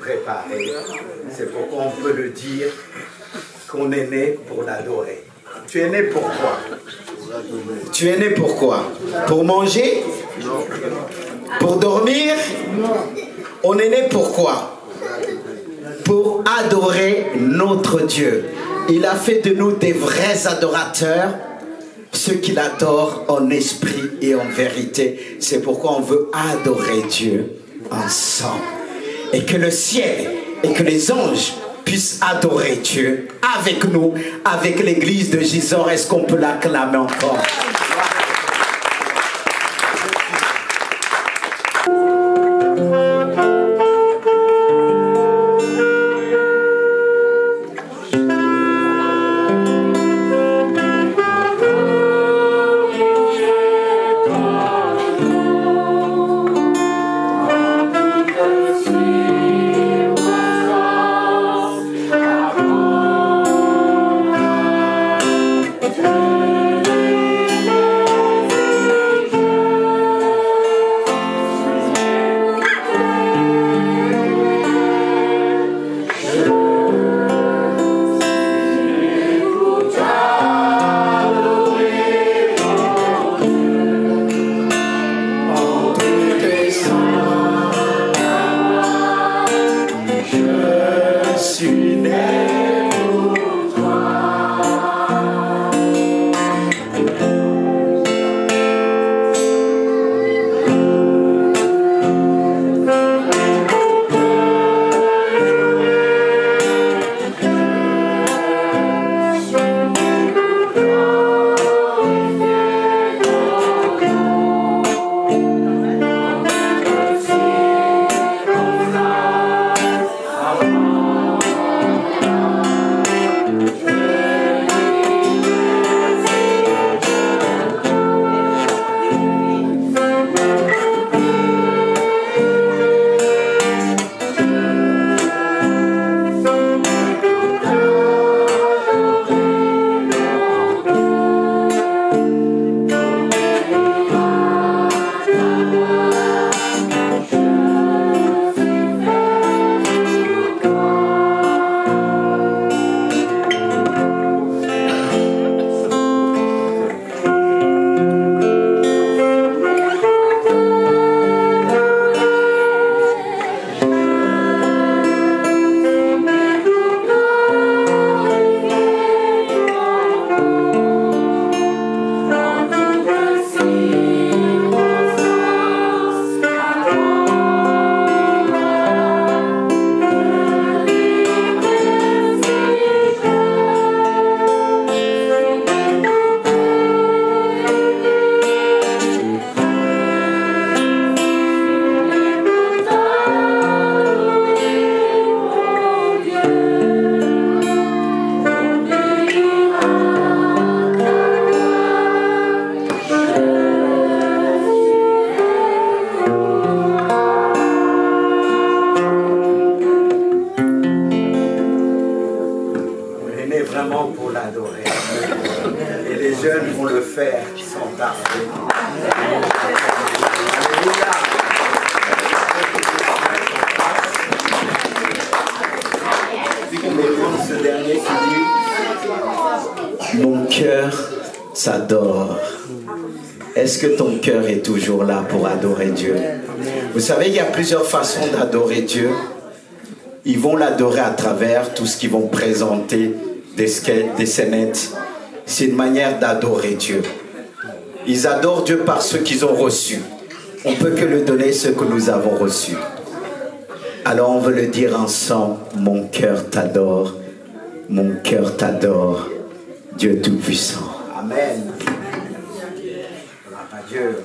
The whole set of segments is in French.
préparé. C'est pourquoi on peut le dire qu'on est né pour l'adorer. Tu es né pour quoi? Tu es né pour quoi? Pour manger? Non. Pour dormir? Non. On est né pour quoi? Pour adorer notre Dieu. Il a fait de nous des vrais adorateurs, ceux qui l'adorent en esprit et en vérité. C'est pourquoi on veut adorer Dieu ensemble. Et que le ciel et que les anges puissent adorer Dieu avec nous, avec l'église de Gisors. Est-ce qu'on peut l'acclamer encore? Mon cœur s'adore. Est-ce que ton cœur est toujours là pour adorer Dieu? Vous savez, il y a plusieurs façons d'adorer Dieu. Ils vont l'adorer à travers tout ce qu'ils vont présenter, des scénettes. C'est une manière d'adorer Dieu. Ils adorent Dieu par ce qu'ils ont reçu. On ne peut que lui donner ce que nous avons reçu. Alors on veut le dire ensemble. Mon cœur t'adore. Mon cœur t'adore. Dieu Tout-Puissant. Amen. Gloire à Dieu.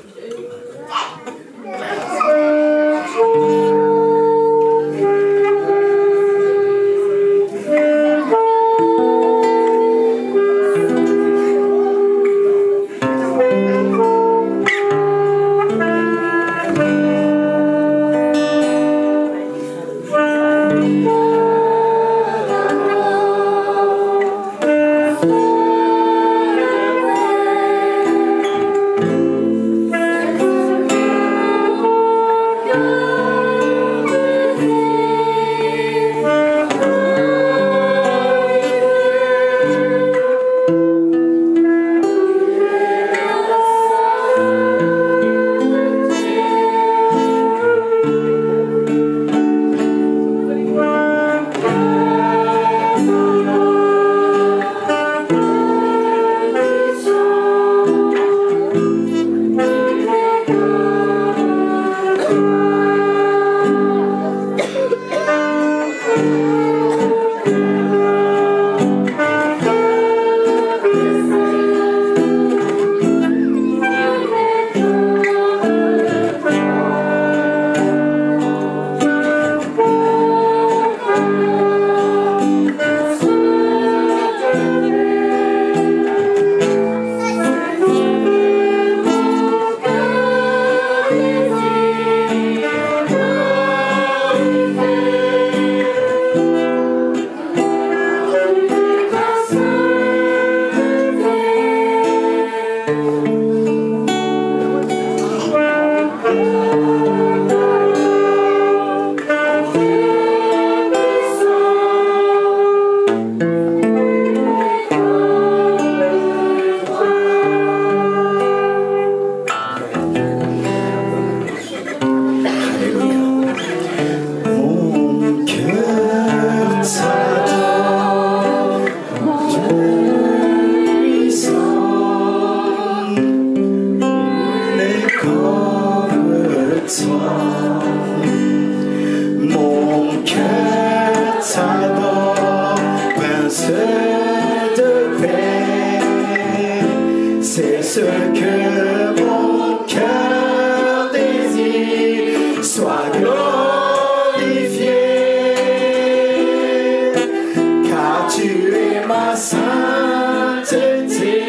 sainteté.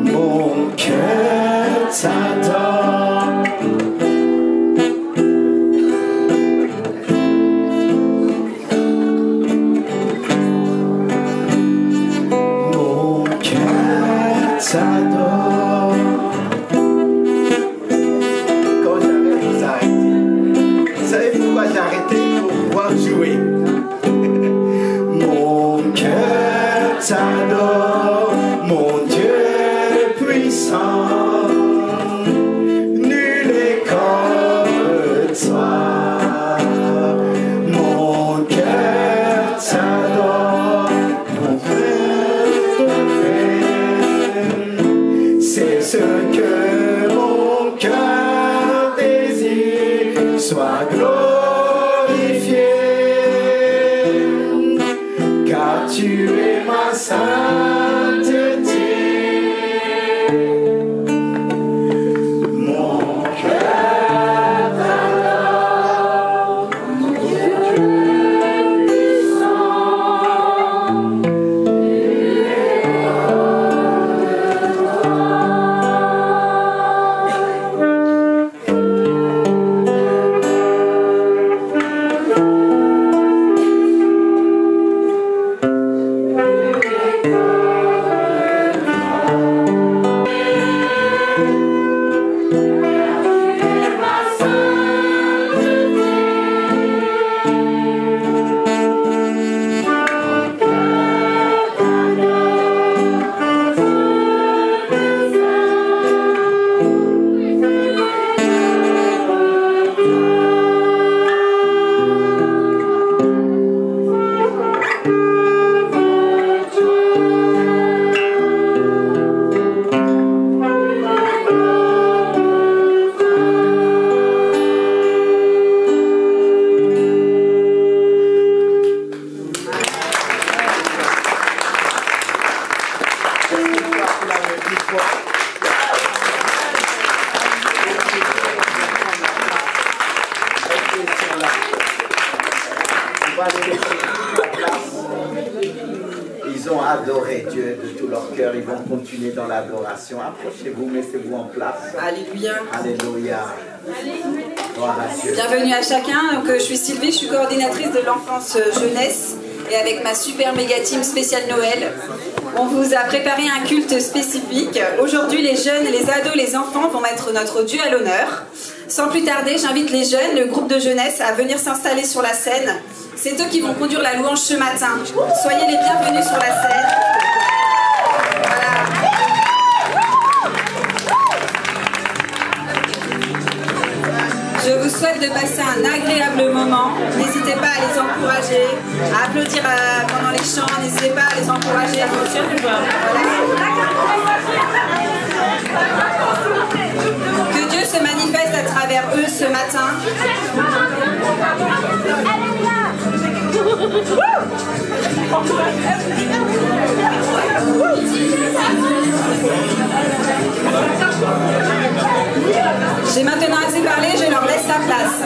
Mon cœur t'adore. Mon cœur t'adore. Quand j'arrête, vous arrêtez. Vous savez pourquoi j'ai arrêté? Pour pouvoir jouer. Mon cœur t'adore, mon Dieu puissant. Nul n'est comme toi. Mon cœur t'adore, mon Père. C'est ce que mon cœur désire, soit glorifié, car tu es ma sainteté. Mon cœur t'adore, mon Dieu puissant. Ils ont adoré Dieu de tout leur cœur. Ils vont continuer dans l'adoration. Approchez-vous, mettez-vous en place. Alléluia. Alléluia. Gloire à Dieu. Bienvenue à chacun. Donc, je suis Sylvie, je suis coordinatrice de l'enfance jeunesse. Et avec ma super méga team spéciale Noël, on vous a préparé un culte spécifique. Aujourd'hui, les jeunes, les ados, les enfants vont mettre notre Dieu à l'honneur. Sans plus tarder, j'invite les jeunes, le groupe de jeunesse, à venir s'installer sur la scène. C'est eux qui vont conduire la louange ce matin. Soyez les bienvenus sur la scène. Voilà. Je vous souhaite de passer un agréable moment. N'hésitez pas à les encourager, à applaudir pendant les chants. N'hésitez pas à les encourager. Que Dieu se manifeste à travers eux ce matin. J'ai maintenant assez parlé, je leur laisse la place.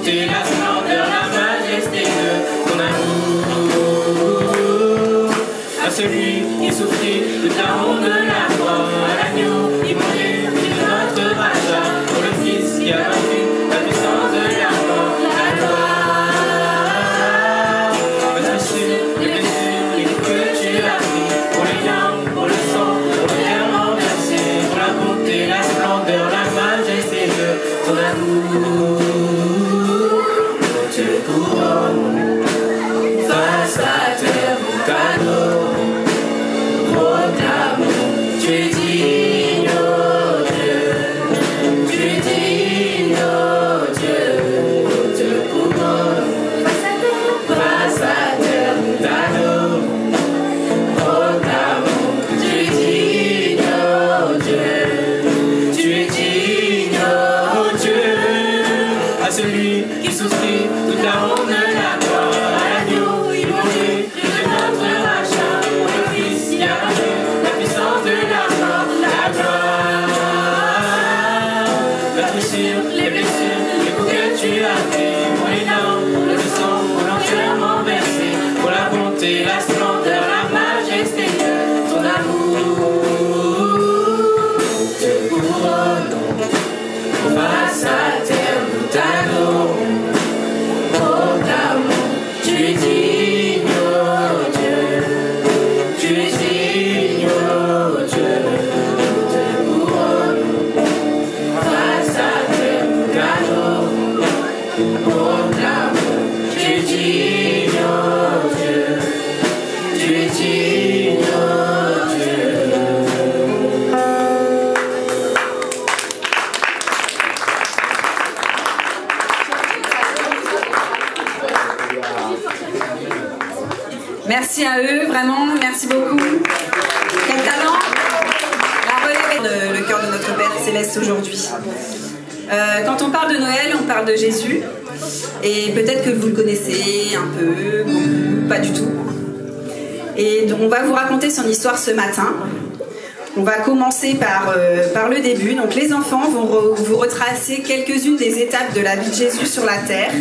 raconter la splendeur, la majesté de ton amour. À celui qui souffrit de ta honte, de la croix, à l'agneau immolé, de notre rachat, pour le Fils qui a vaincu la puissance de la mort, la gloire. Votre sur les blessures, les coups que tu as pris, pour les larmes, pour le sang, pour le clermont versé, pour la bonté, la splendeur, la majesté de ton amour. On te couronne face à terre, mon cadeau. Tu es digne, oh Dieu, tu es digne, oh Dieu, on te couronne, face à terre, nous t'adorons, proclamons, tu es digne, oh Dieu, tu es digne, oh Dieu, à celui qui souffrit toute la honte de la gloire, à l'agneau immolé de notre rachat, pour le Fils qui a vaincu la puissance de la mort, la gloire. La tressure, les blessures, les coups que tu as pris, pour les larmes, pour le sang, pour l'entièrement versé, pour la bonté, la splendeur, la majesté de ton amour. Te couronnons, face à terre, nous t'adorons, proclamons, tu es digne, oh Dieu, tu es digne, oh Dieu, nous te couronnons, face à terre, nous t'adorons, proclamons, tu es digne, oh Dieu, tu es digne, oh Dieu. Merci à eux, vraiment, merci beaucoup. Quel talent! La relève le cœur de notre Père Céleste aujourd'hui. Quand on parle de Noël, on parle de Jésus. Et peut-être que vous le connaissez un peu, beaucoup, pas du tout. Et donc, on va vous raconter son histoire ce matin. On va commencer par le début. Donc les enfants vont vous retracer quelques-unes des étapes de la vie de Jésus sur la terre.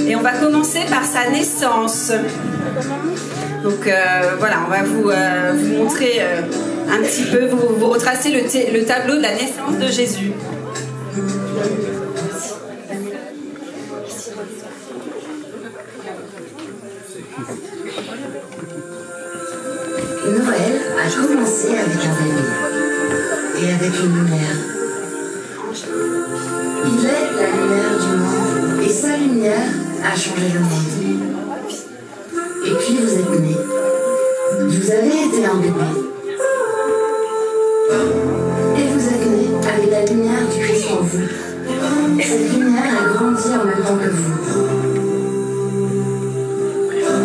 Et on va commencer par sa naissance. Donc voilà, on va vous montrer un petit peu, vous retracer le tableau de la naissance de Jésus. Noël a commencé avec un amis et avec une lumière. Il est la lumière du monde et sa lumière a changé le monde. Et puis vous êtes nés. Vous avez été un bébé. Et vous êtes nés avec la lumière du Christ en vous. Cette lumière a grandi en même temps que vous.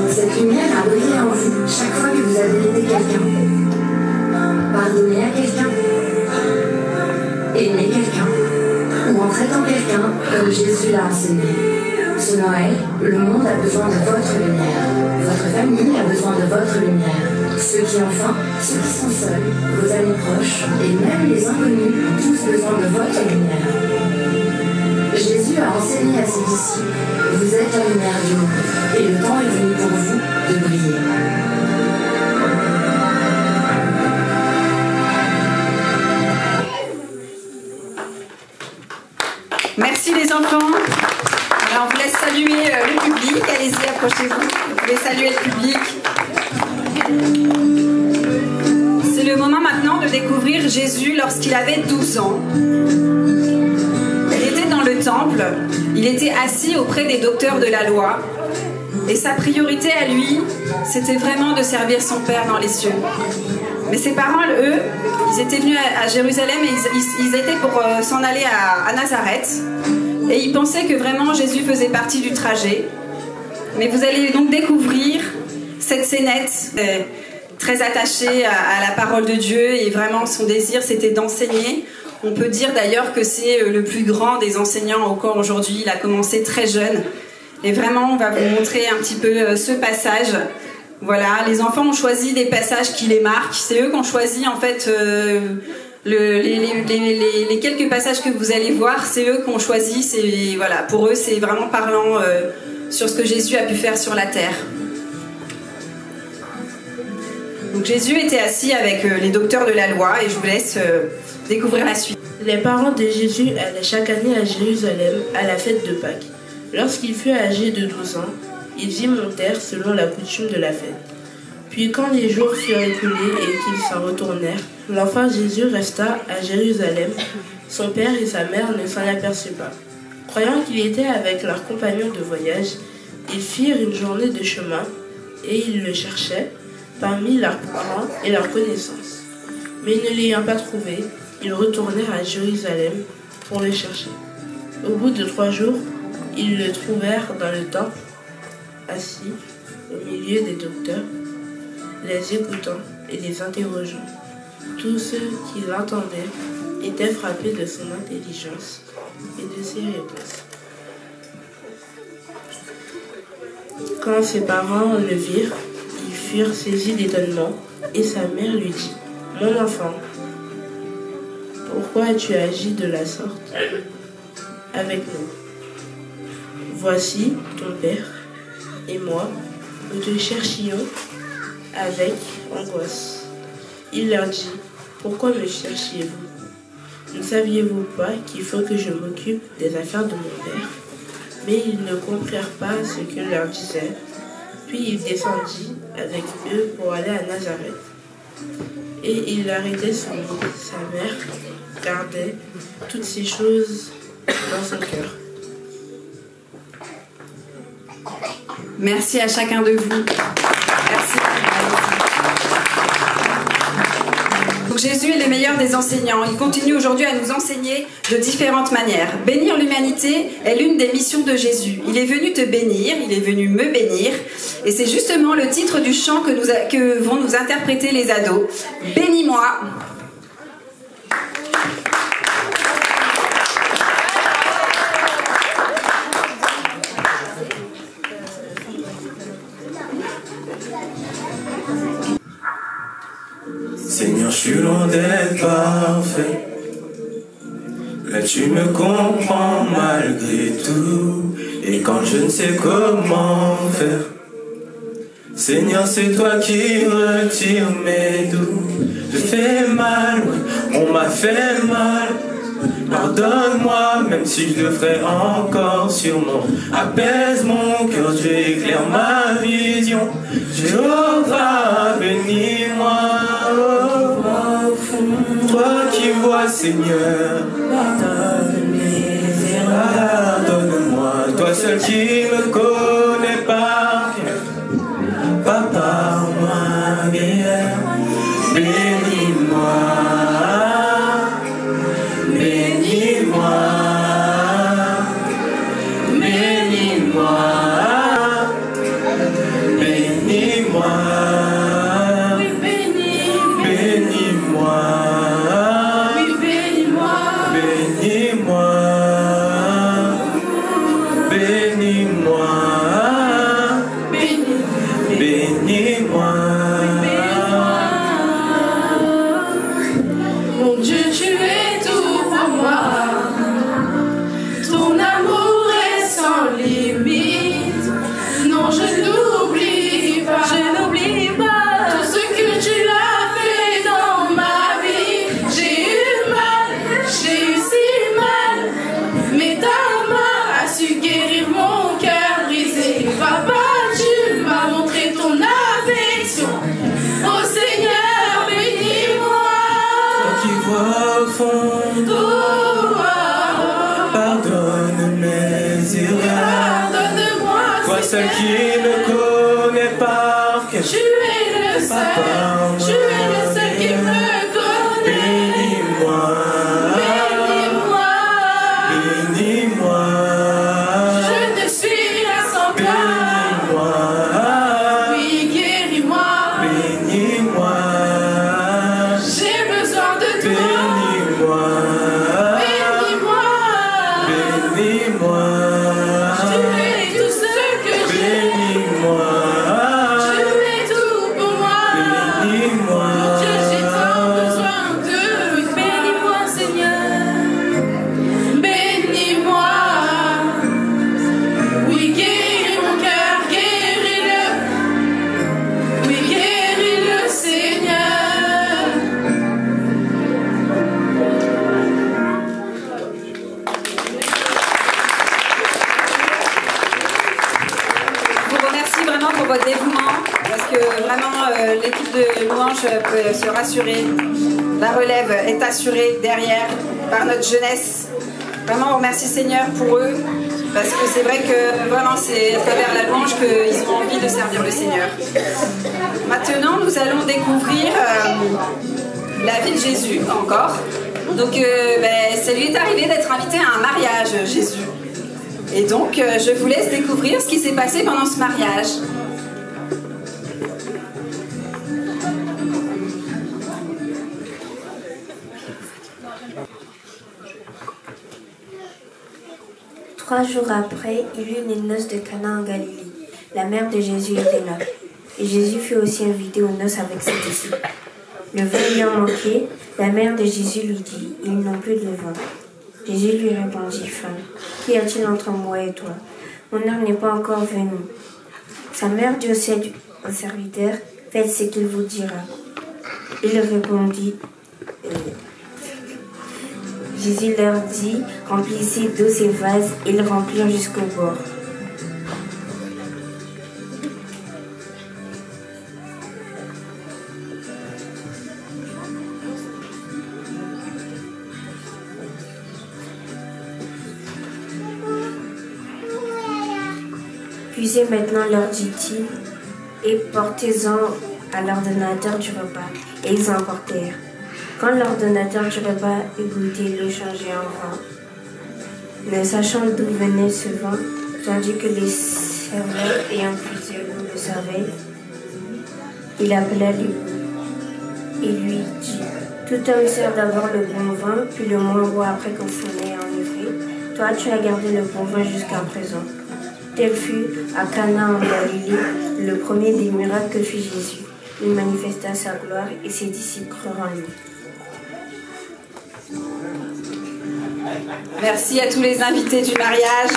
Cette lumière a brillé en vous chaque fois que vous avez aidé quelqu'un, pardonné à quelqu'un, aimé quelqu'un, ou en traitant quelqu'un comme Jésus l'a enseigné. Ce Noël, le monde a besoin de votre lumière. Votre famille a besoin de votre lumière. Ceux qui ont faim, ceux qui sont seuls, vos amis proches, et même les inconnus ont tous besoin de votre lumière. Jésus a enseigné à ses disciples, vous êtes la lumière du monde, et le temps est venu pour vous de briller. Merci les enfants. Alors on vous laisse saluer le public. Allez-y, approchez-vous. Vous pouvez saluer le public. C'est le moment maintenant de découvrir Jésus lorsqu'il avait 12 ans. Il était dans le temple. Il était assis auprès des docteurs de la loi. Et sa priorité à lui, c'était vraiment de servir son Père dans les cieux. Mais ses parents, eux, ils étaient venus à Jérusalem et ils étaient pour s'en aller à Nazareth. Et ils pensaient que vraiment Jésus faisait partie du trajet. Mais vous allez donc découvrir cette scénette très attachée à la parole de Dieu. Et vraiment, son désir, c'était d'enseigner. On peut dire d'ailleurs que c'est le plus grand des enseignants encore aujourd'hui. Il a commencé très jeune. Et vraiment, on va vous montrer un petit peu ce passage. Voilà, les enfants ont choisi des passages qui les marquent. C'est eux qui ont choisi en fait Les quelques passages que vous allez voir, c'est eux qui ont choisi. Voilà, pour eux, c'est vraiment parlant sur ce que Jésus a pu faire sur la terre. Donc Jésus était assis avec les docteurs de la loi et je vous laisse découvrir la suite. Les parents de Jésus allaient chaque année à Jérusalem à la fête de Pâques. Lorsqu'il fut âgé de 12 ans, ils y montèrent selon la coutume de la fête. Puis quand les jours furent écoulés et qu'ils s'en retournèrent, l'enfant Jésus resta à Jérusalem. Son père et sa mère ne s'en aperçurent pas. Croyant qu'il était avec leurs compagnons de voyage, ils firent une journée de chemin et ils le cherchaient parmi leurs parents et leurs connaissances. Mais ne l'ayant pas trouvé, ils retournèrent à Jérusalem pour le chercher. Au bout de 3 jours, ils le trouvèrent dans le temple, assis au milieu des docteurs, les écoutant et les interrogeant. Tous ceux qui l'entendaient étaient frappés de son intelligence et de ses réponses. Quand ses parents le virent, ils furent saisis d'étonnement et sa mère lui dit : « Mon enfant, pourquoi as-tu agi de la sorte avec nous ? Voici ton père et moi, nous te cherchions avec angoisse. » Il leur dit : « Pourquoi me cherchiez-vous ? Ne saviez-vous pas qu'il faut que je m'occupe des affaires de mon père ? » Mais ils ne comprirent pas ce qu'il leur disait. Puis il descendit avec eux pour aller à Nazareth. Et il l'arrêtait sous lui. Sa mère gardait toutes ces choses dans son cœur. Merci à chacun de vous. Merci. Donc Jésus est le meilleur des enseignants. Il continue aujourd'hui à nous enseigner de différentes manières. Bénir l'humanité est l'une des missions de Jésus. Il est venu te bénir, il est venu me bénir. Et c'est justement le titre du chant que vont nous interpréter les ados. Bénis-moi. Seigneur, je suis loin d'être parfait, mais tu me comprends malgré tout. Et quand je ne sais comment faire, Seigneur, c'est toi qui retires mes doutes. Je fais mal, on m'a fait mal. Pardonne-moi, même si je le ferai encore sûrement. Apaise mon cœur, Dieu éclaire ma vision. Jéhovah, bénis-moi. Toi qui vois, Seigneur, pardonne mes erreurs. Pardonne-moi, toi seul qui me connais par cœur. Papa, moi, bénis-moi. Bénis-moi. Bénis-moi. Bénis-moi. Seul qui me connaît par cœur. Tu es le seul, tu es le seul qui me connaît. Bénis-moi, bénis-moi, bénis-moi. Je ne suis rien sans toi. Bénis-moi, oui, guéris-moi. Bénis-moi, j'ai besoin de toi. Bénis-moi, bénis-moi, bénis-moi. Tu es tout pour moi. pour votre dévouement, parce que vraiment l'équipe de louange peut se rassurer. La relève est assurée derrière par notre jeunesse. Vraiment, on remercie Seigneur pour eux, parce que c'est vrai que vraiment c'est à travers la louange qu'ils ont envie de servir le Seigneur. Maintenant, nous allons découvrir la vie de Jésus encore. Donc, ça lui est arrivé d'être invité à un mariage, Jésus. Et donc, je vous laisse découvrir ce qui s'est passé pendant ce mariage. Trois jours après, il eut les noces de Cana en Galilée. La mère de Jésus était là. Et Jésus fut aussi invité aux noces avec ses disciples. Le vin ayant manqué, la mère de Jésus lui dit, « Ils n'ont plus de vin. » Jésus lui répondit, « Femme, qu'y a-t-il entre moi et toi? Mon heure n'est pas encore venue. » Sa mère dit au serviteur, « Faites ce qu'il vous dira. » Il répondit, Jésus leur dit, « Remplissez d'eau ces vases. » Ils remplirent jusqu'au bord. Puisez maintenant, leur dit-il, et portez-en à l'ordonnateur du repas. Et ils emportèrent. Quand l'ordonnateur du repas eut goûté, le changeait en vin. Ne sachant d'où venait ce vin, tandis que les serveurs ayant puisé l'eau le servaient, il appela l'époux et lui dit, « Tout homme sert d'abord le bon vin, puis le moins bon après qu'on s'en ait enivré. Toi, tu as gardé le bon vin jusqu'à présent. » Tel fut à Cana en Galilée le premier des miracles que fit Jésus. Il manifesta sa gloire et ses disciples crurent en lui. Merci à tous les invités du mariage.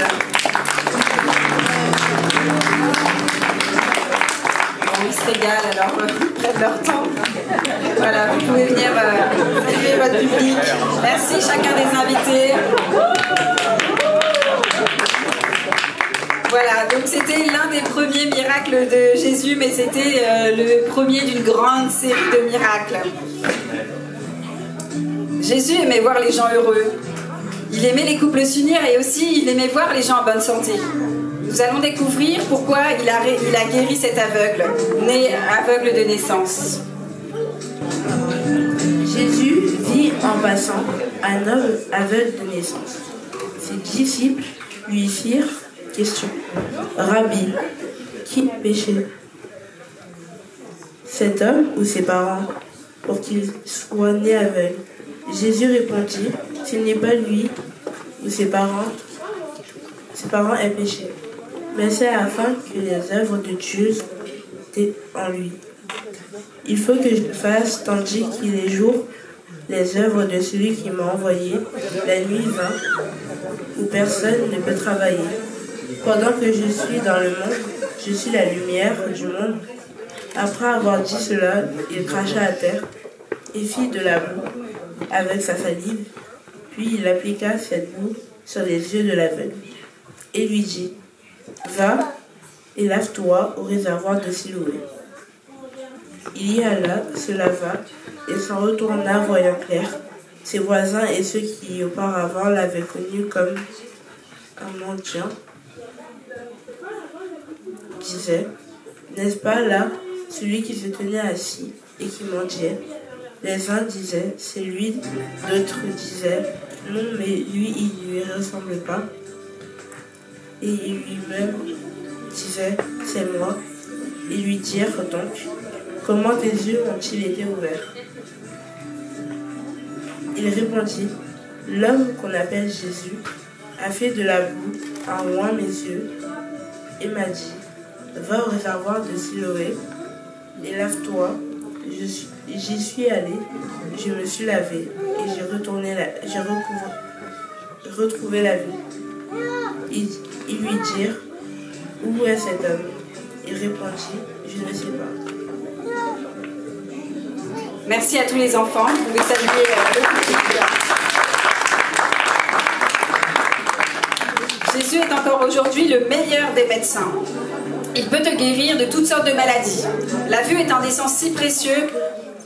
Bon, ils se régalent, alors prennent leur temps. Voilà, vous pouvez venir saluer votre public. Merci chacun des invités. Voilà, donc c'était l'un des premiers miracles de Jésus, mais c'était le premier d'une grande série de miracles. Jésus aimait voir les gens heureux. Il aimait les couples s'unir et aussi il aimait voir les gens en bonne santé. Nous allons découvrir pourquoi il a guéri cet aveugle, né aveugle de naissance. Jésus vit en passant un homme aveugle de naissance. Ses disciples lui firent question. Rabbi, qui péchait? Cet homme ou ses parents pour qu'il soit né aveugle? Jésus répondit, ce n'est pas lui ou ses parents aient péché, mais c'est afin que les œuvres de Dieu soient en lui. Il faut que je fasse, tandis qu'il est jour, les œuvres de celui qui m'a envoyé. La nuit vint, où personne ne peut travailler. Pendant que je suis dans le monde, je suis la lumière du monde. Après avoir dit cela, il cracha à terre et fit de la boue avec sa salive. Puis il appliqua cette boue sur les yeux de l'aveugle et lui dit, « Va et lave-toi au réservoir de Siloé. » Il y alla, se lava et s'en retourna voyant clair. Ses voisins et ceux qui auparavant l'avaient connu comme un mendiant disaient, « N'est-ce pas là celui qui se tenait assis et qui mendiait? » Les uns disaient, « C'est lui », d'autres disaient, « Non, mais lui, il ne lui ressemble pas. » Et lui-même disait, « C'est moi. » Ils lui dirent donc, « Comment tes yeux ont-ils été ouverts ?» Il répondit, « L'homme qu'on appelle Jésus a fait de la boue, a oint mes yeux et m'a dit, « Va au réservoir de Siloé et lave-toi. » J'y suis allé, je me suis lavé et j'ai retrouvé la vie. Ils lui dirent, « Où est cet homme ?» Il répondit, « Je ne sais pas. » Merci à tous les enfants. Vous pouvez saluer le public. Jésus est encore aujourd'hui le meilleur des médecins. Il peut te guérir de toutes sortes de maladies. La vue est un des sens si précieux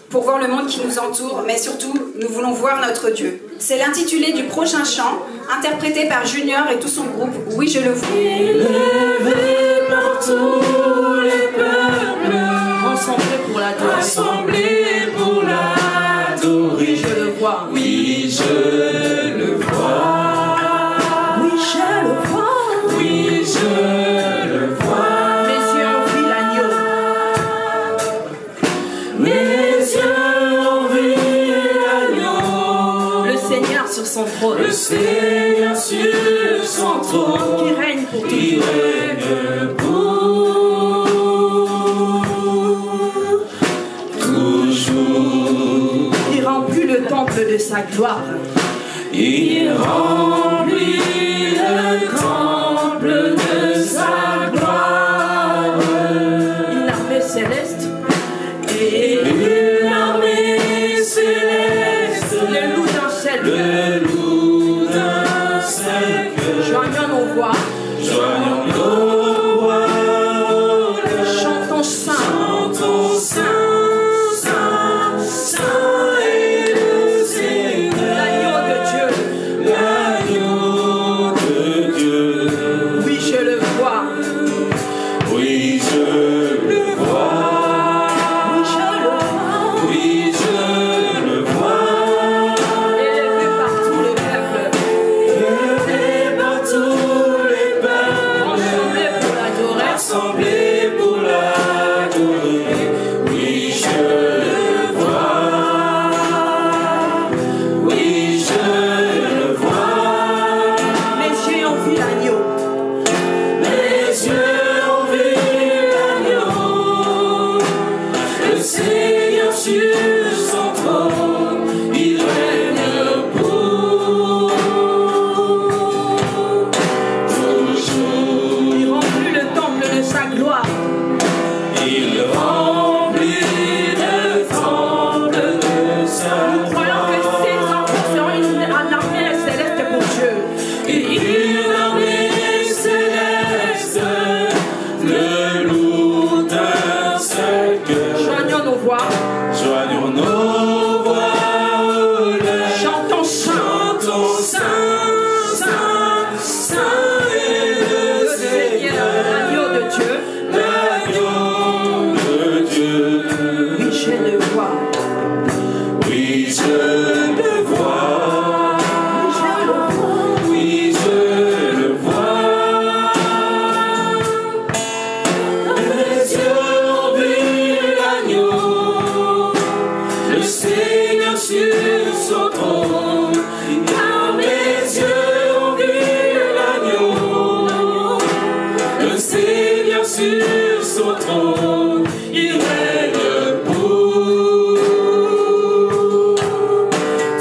pour voir le monde qui nous entoure, mais surtout, nous voulons voir notre Dieu. C'est l'intitulé du prochain chant, interprété par Junior et tout son groupe. Oui, je le vois. Élevé par tous les peuples, Rassemblés pour l'adorer. rassemblés pour l'adorer. Je le vois. Oui, je le vois. Oui, je le vois. Oui, je le vois. Mes yeux ont vu l'agneau. Mes yeux ont vu l'agneau. Le Seigneur sur son trône. Le Seigneur sur son trône. Qui règne pour Qui toujours. règne pour toujours. Il remplit le temple de sa gloire. Il remplit le temple de sa gloire. Une armée céleste. Et une armée céleste, Le loup d'un seul cœur. le loup d'un seul cœur, Joignant nos voix. joignant nos voix, Chantons saint. chantons saint, saint, saint est le Seigneur, L'agneau de Dieu. l'agneau de Dieu. Oui, je le vois. Oui, je le vois. Oui, je le vois. Oui, je le vois. Élevé par tous les peuples. Élevé par tous les peuples, Rassemblés pour l'adorer. rassemblés pour l'adorer. Oui, je le vois. Oui, je le vois. Mes yeux ont vu l'agneau. Mes yeux ont vu l'agneau. Le Seigneur sur son trône, il règne pour toujours. Il remplit le temple de sa gloire. Il remplit le temple de sa Croyant que gloire. ses enfants seront une armée céleste pour Dieu. Et une armée céleste, le loup d'un seul cœur, Joignant nos voix. joignons nos voix, Chantons saint. chantons saint, saint, saint est le Le Seigneur, l'agneau de Dieu. l'agneau de Dieu. Oui, je le vois. Oui, je le vois. Oui, je le vois. Oui, je le vois. Mes yeux ont vu l'agneau, le Seigneur sur son trône. Car mes yeux ont vu l'agneau, le Seigneur sur son trône. Il règne pour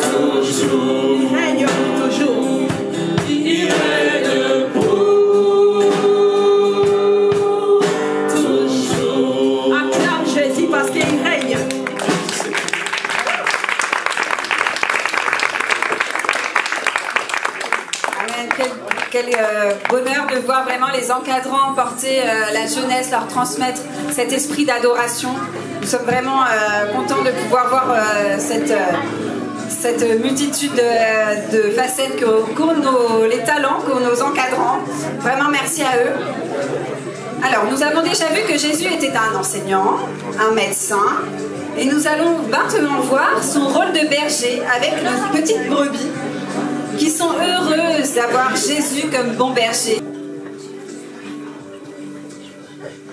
toujours. Il règne pour toujours. Il règne pour toujours. Acclame Jésus parce qu'il règne. Amen. Quel bonheur de voir vraiment les encadrants porter la jeunesse, leur transmettre cet esprit d'adoration. Nous sommes vraiment contents de pouvoir voir cette multitude de facettes que courent les talents, qu'ont nos encadrants. Vraiment merci à eux. Alors, nous avons déjà vu que Jésus était un enseignant, un médecin, et nous allons maintenant voir son rôle de berger avec nos petites brebis qui sont heureuses d'avoir Jésus comme bon berger.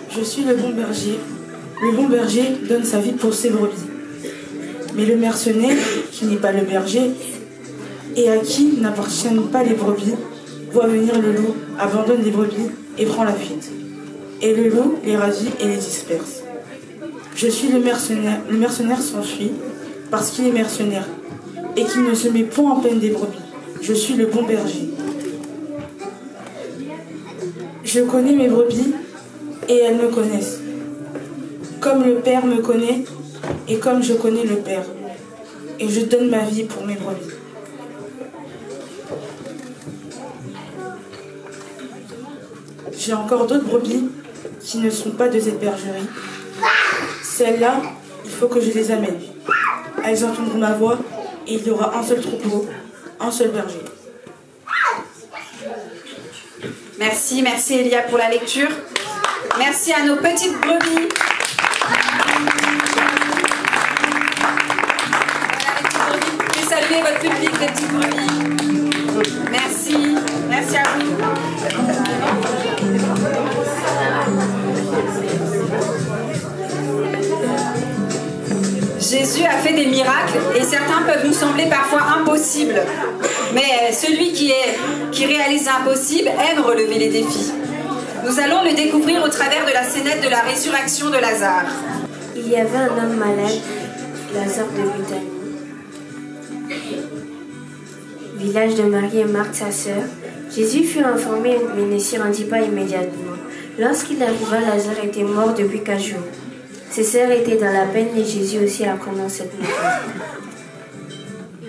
Je suis le bon berger. Le bon berger donne sa vie pour ses brebis. Mais le mercenaire, qui n'est pas le berger, et à qui n'appartiennent pas les brebis, voit venir le loup, abandonne les brebis et prend la fuite. Et le loup les ravit et les disperse. Je suis le mercenaire. Le mercenaire s'enfuit parce qu'il est mercenaire et qu'il ne se met point en peine des brebis. Je suis le bon berger. Je connais mes brebis et elles me connaissent. Comme le Père me connaît et comme je connais le Père. Et je donne ma vie pour mes brebis. j'ai encore d'autres brebis qui ne sont pas de cette bergerie. Celles-là, il faut que je les amène. Elles entendront ma voix et il y aura un seul troupeau, un seul berger. Merci Elia pour la lecture. Merci à nos petites brebis. Vous pouvez saluer votre public, les petites brebis. Merci à vous. Jésus a fait des miracles et certains peuvent nous sembler parfois impossibles. Mais celui qui réalise l'impossible aime relever les défis. Nous allons le découvrir au travers de la scénette de la résurrection de Lazare. Il y avait un homme malade, Lazare de Béthanie, village de Marie et Marthe, sa sœur. Jésus fut informé mais ne s'y rendit pas immédiatement. Lorsqu'il arriva, Lazare était mort depuis 4 jours. Ses sœurs étaient dans la peine et Jésus aussi apprenant cette nouvelle.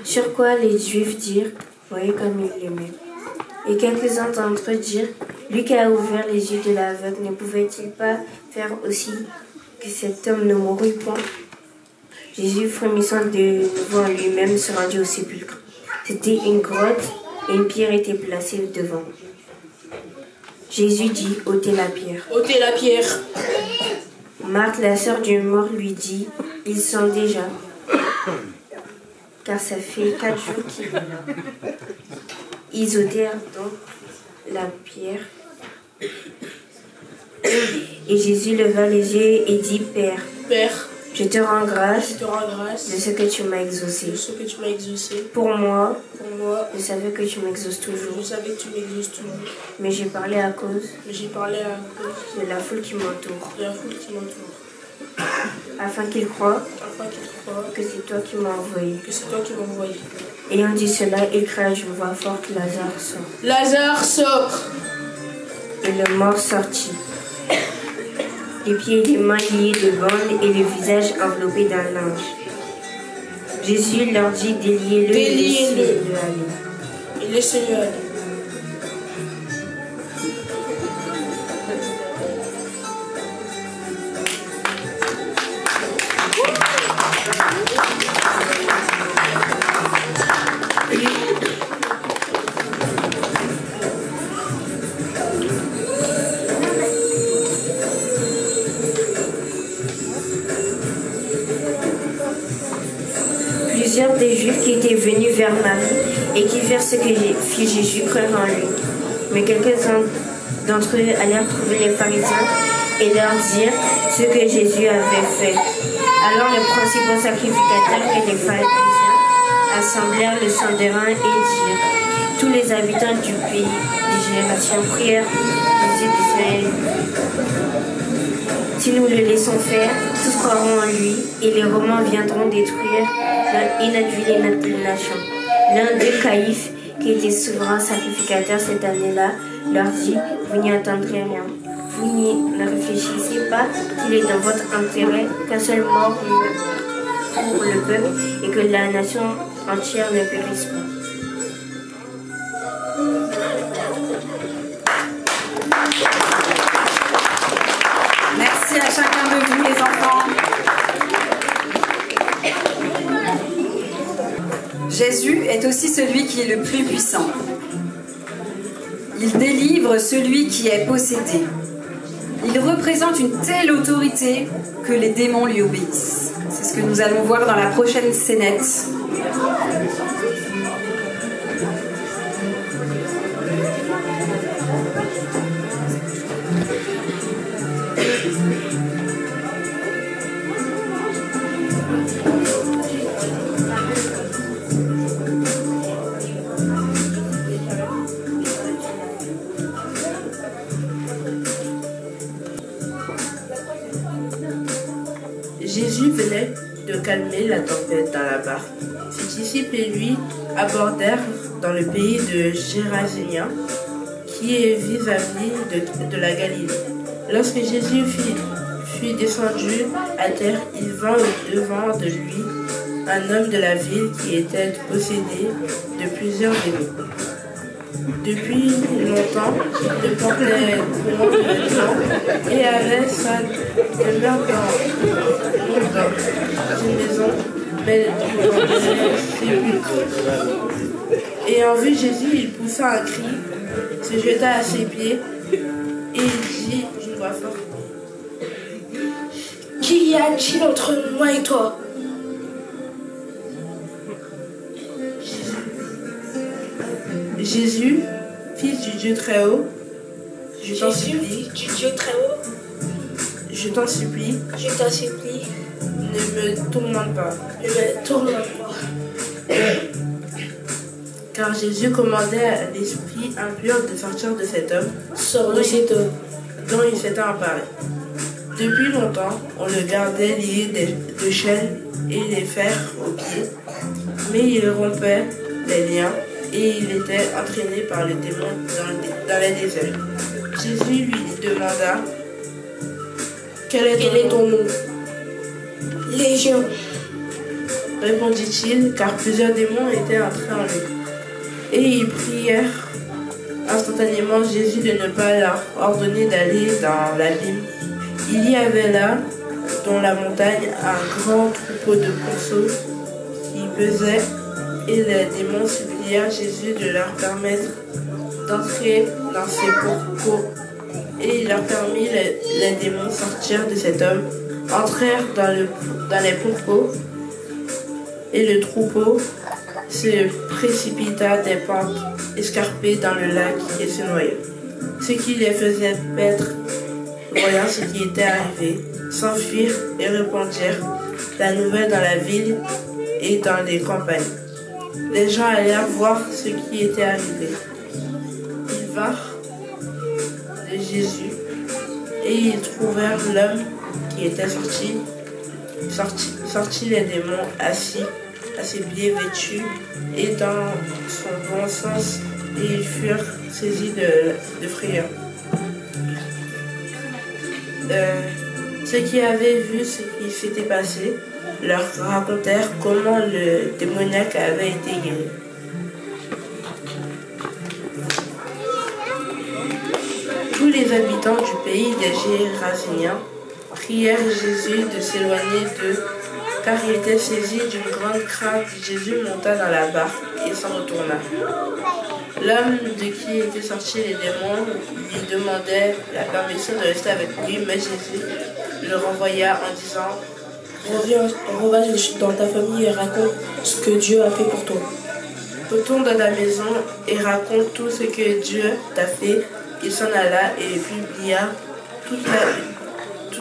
Sur quoi les Juifs dirent, voyez comme il l'aimait. Et quelques-uns d'entre eux dirent, lui qui a ouvert les yeux de l'aveugle, ne pouvait-il pas faire aussi que cet homme ne mourût point? Jésus, frémissant de nouveau en lui-même, se rendit au sépulcre. C'était une grotte et une pierre était placée devant. Jésus dit, ôtez la pierre. Ôtez la pierre. Marthe, la sœur du mort, lui dit, ils sont déjà, car ça fait 4 jours qu'ils... Ils ôtèrent donc la pierre. Et Jésus leva les yeux et dit, Père, je te rends grâce de ce que tu m'as exaucé. Pour moi, je savais que tu m'exauces toujours. Mais j'ai parlé à cause de la foule qui m'entoure. Afin qu'il croie que c'est toi qui m'as envoyé. Ayant dit cela, il cria d'une voix forte, Lazare sort. Lazare sort. Et le mort sortit, les pieds et les mains liés de bandes et le visage enveloppé d'un linge. Jésus leur dit, déliez-le et laissez-le aller. Plusieurs des Juifs qui étaient venus vers Marie et qui firent ce que fit Jésus crurent en lui. Mais quelques-uns d'entre eux allèrent trouver les pharisiens et leur dirent ce que Jésus avait fait. Alors les principaux sacrificateurs et les pharisiens assemblèrent le Sanhédrin et dirent, tous les habitants du pays de génération prièrent Jésus d'Israël. Si nous le laissons faire, tous croiront en lui et les Romains viendront détruire leur inadulée nation. L'un d'eux, Caïphe, qui était souverain sacrificateur cette année-là, leur dit, vous n'y entendrez rien. Vous ne réfléchissez pas qu'il est dans votre intérêt qu'un seul mort pour le peuple et que la nation entière ne périsse pas. Merci à chacun de vous, les enfants. Jésus est aussi celui qui est le plus puissant. Il délivre celui qui est possédé. Il représente une telle autorité que les démons lui obéissent. C'est ce que nous allons voir dans la prochaine scénette. Jésus venait de calmer la tempête dans la barque. Ses disciples et lui abordèrent dans le pays de Gérasénien, qui est vis-à-vis de la Galilée. Lorsque Jésus fut descendu à terre, il vint au-devant de lui un homme de la ville qui était possédé de plusieurs démons. depuis longtemps, de porter les courants de vêtements et avait sa demeure dans une maison, mais dans des sépulcres. Ayant vu Jésus, il poussa un cri, se jeta à ses pieds et il dit d'une voix forte: Qu'y a-t-il entre moi et toi? Jésus, fils du Dieu très haut, je t'en supplie, je t'en supplie, ne me tourmente pas. Car Jésus commandait à l'esprit impur de sortir de cet homme, dont il s'était emparé. Depuis longtemps, on le gardait lié de chaînes et les fers aux pieds, mais il rompait les liens et il était entraîné par les démons dans les déserts. Jésus lui demanda: Quel est ton nom? Légion, Répondit-il, car plusieurs démons étaient entrés en lui. Et ils prièrent instantanément Jésus de ne pas leur ordonner d'aller dans l'abîme. Il y avait là, dans la montagne, un grand troupeau de ponceaux qui pesait, et les démons supplièrent Jésus de leur permettre d'entrer dans ces pourpots. Et il leur permit. Les démons sortirent de cet homme, entrèrent dans les pourpots, et le troupeau se précipita des pentes escarpées dans le lac et se noya. Ce qui les faisait paître, voyant ce qui était arrivé, s'enfuirent et répandirent la nouvelle dans la ville et dans les campagnes. Les gens allèrent voir ce qui était arrivé. Ils vinrent de Jésus et ils trouvèrent l'homme qui était sorti les démons assis à ses pieds vêtus et dans son bon sens, et ils furent saisis de frayeur. Ceux qui avaient vu ce qui s'était passé leur racontèrent comment le démoniaque avait été guéri. Tous les habitants du pays des Géraséniens prièrent Jésus de s'éloigner d'eux, car il était saisi d'une grande crainte. Jésus monta dans la barque et s'en retourna. L'homme de qui étaient sortis les démons lui demandait la permission de rester avec lui, mais Jésus le renvoya en disant: reviens dans ta famille et raconte ce que Dieu a fait pour toi. Retourne dans la maison et raconte tout ce que Dieu t'a fait. Il s'en alla et publia toute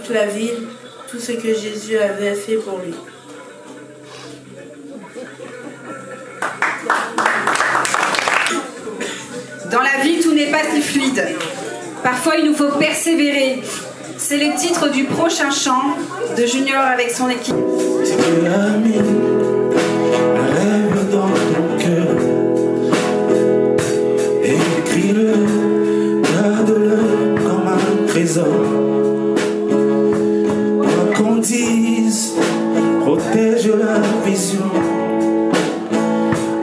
la ville, tout ce que Jésus avait fait pour lui. Dans la vie, tout n'est pas si fluide. Parfois, il nous faut persévérer. C'est le titre du prochain chant de Junior avec son équipe. Si tu as mis un rêve dans ton cœur, écris-le, garde-le comme un trésor. Quoi qu'on dise, protège la vision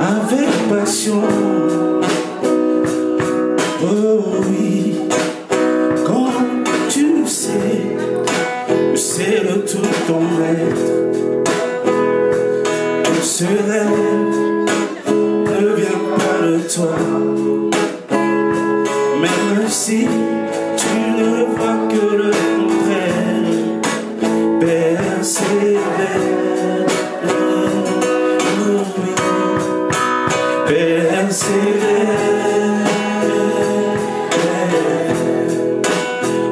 avec passion. Oh oui, quand tu sais, c'est le tout ton maître. Ce rêve ne vient pas de toi, même si tu ne vois que le contraire. Persévère, oh oui, persévère.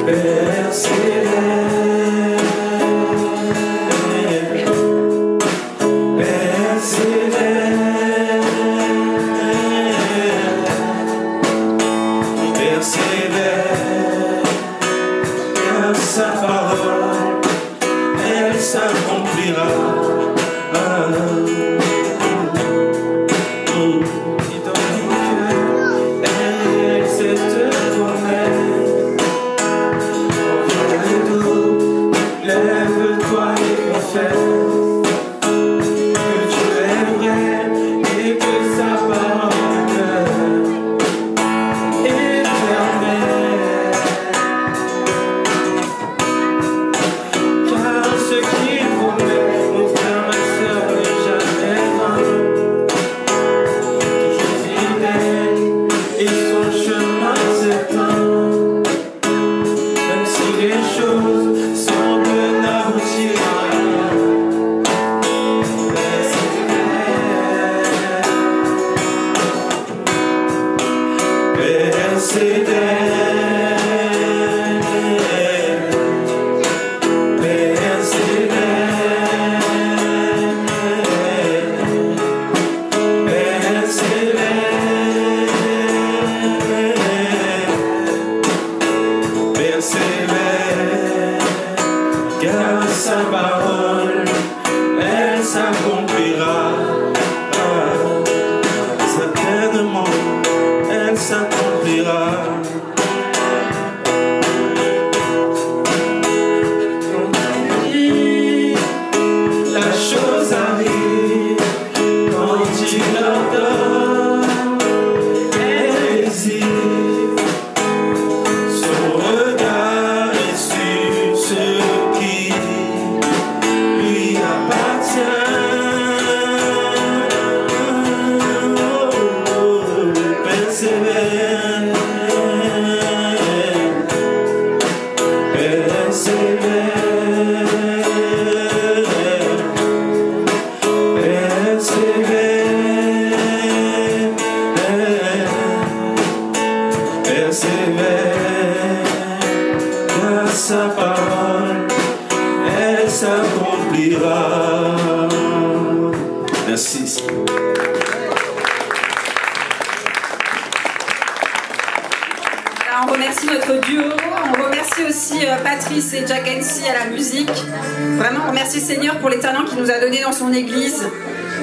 Persévère. persévère, car sa parole, elle s'accomplira. Certainement, elle s'accomplira. La chose arrive quand tu l'ordonnes. Elle hésite, son regard est sur ce qui lui appartient. Persévère, car sa parole, elle s'accomplira. Merci. Alors, on remercie notre duo, on remercie aussi Patrice et Jack NC à la musique. Vraiment, on remercie le Seigneur pour les talents qu'il nous a donnés dans son église.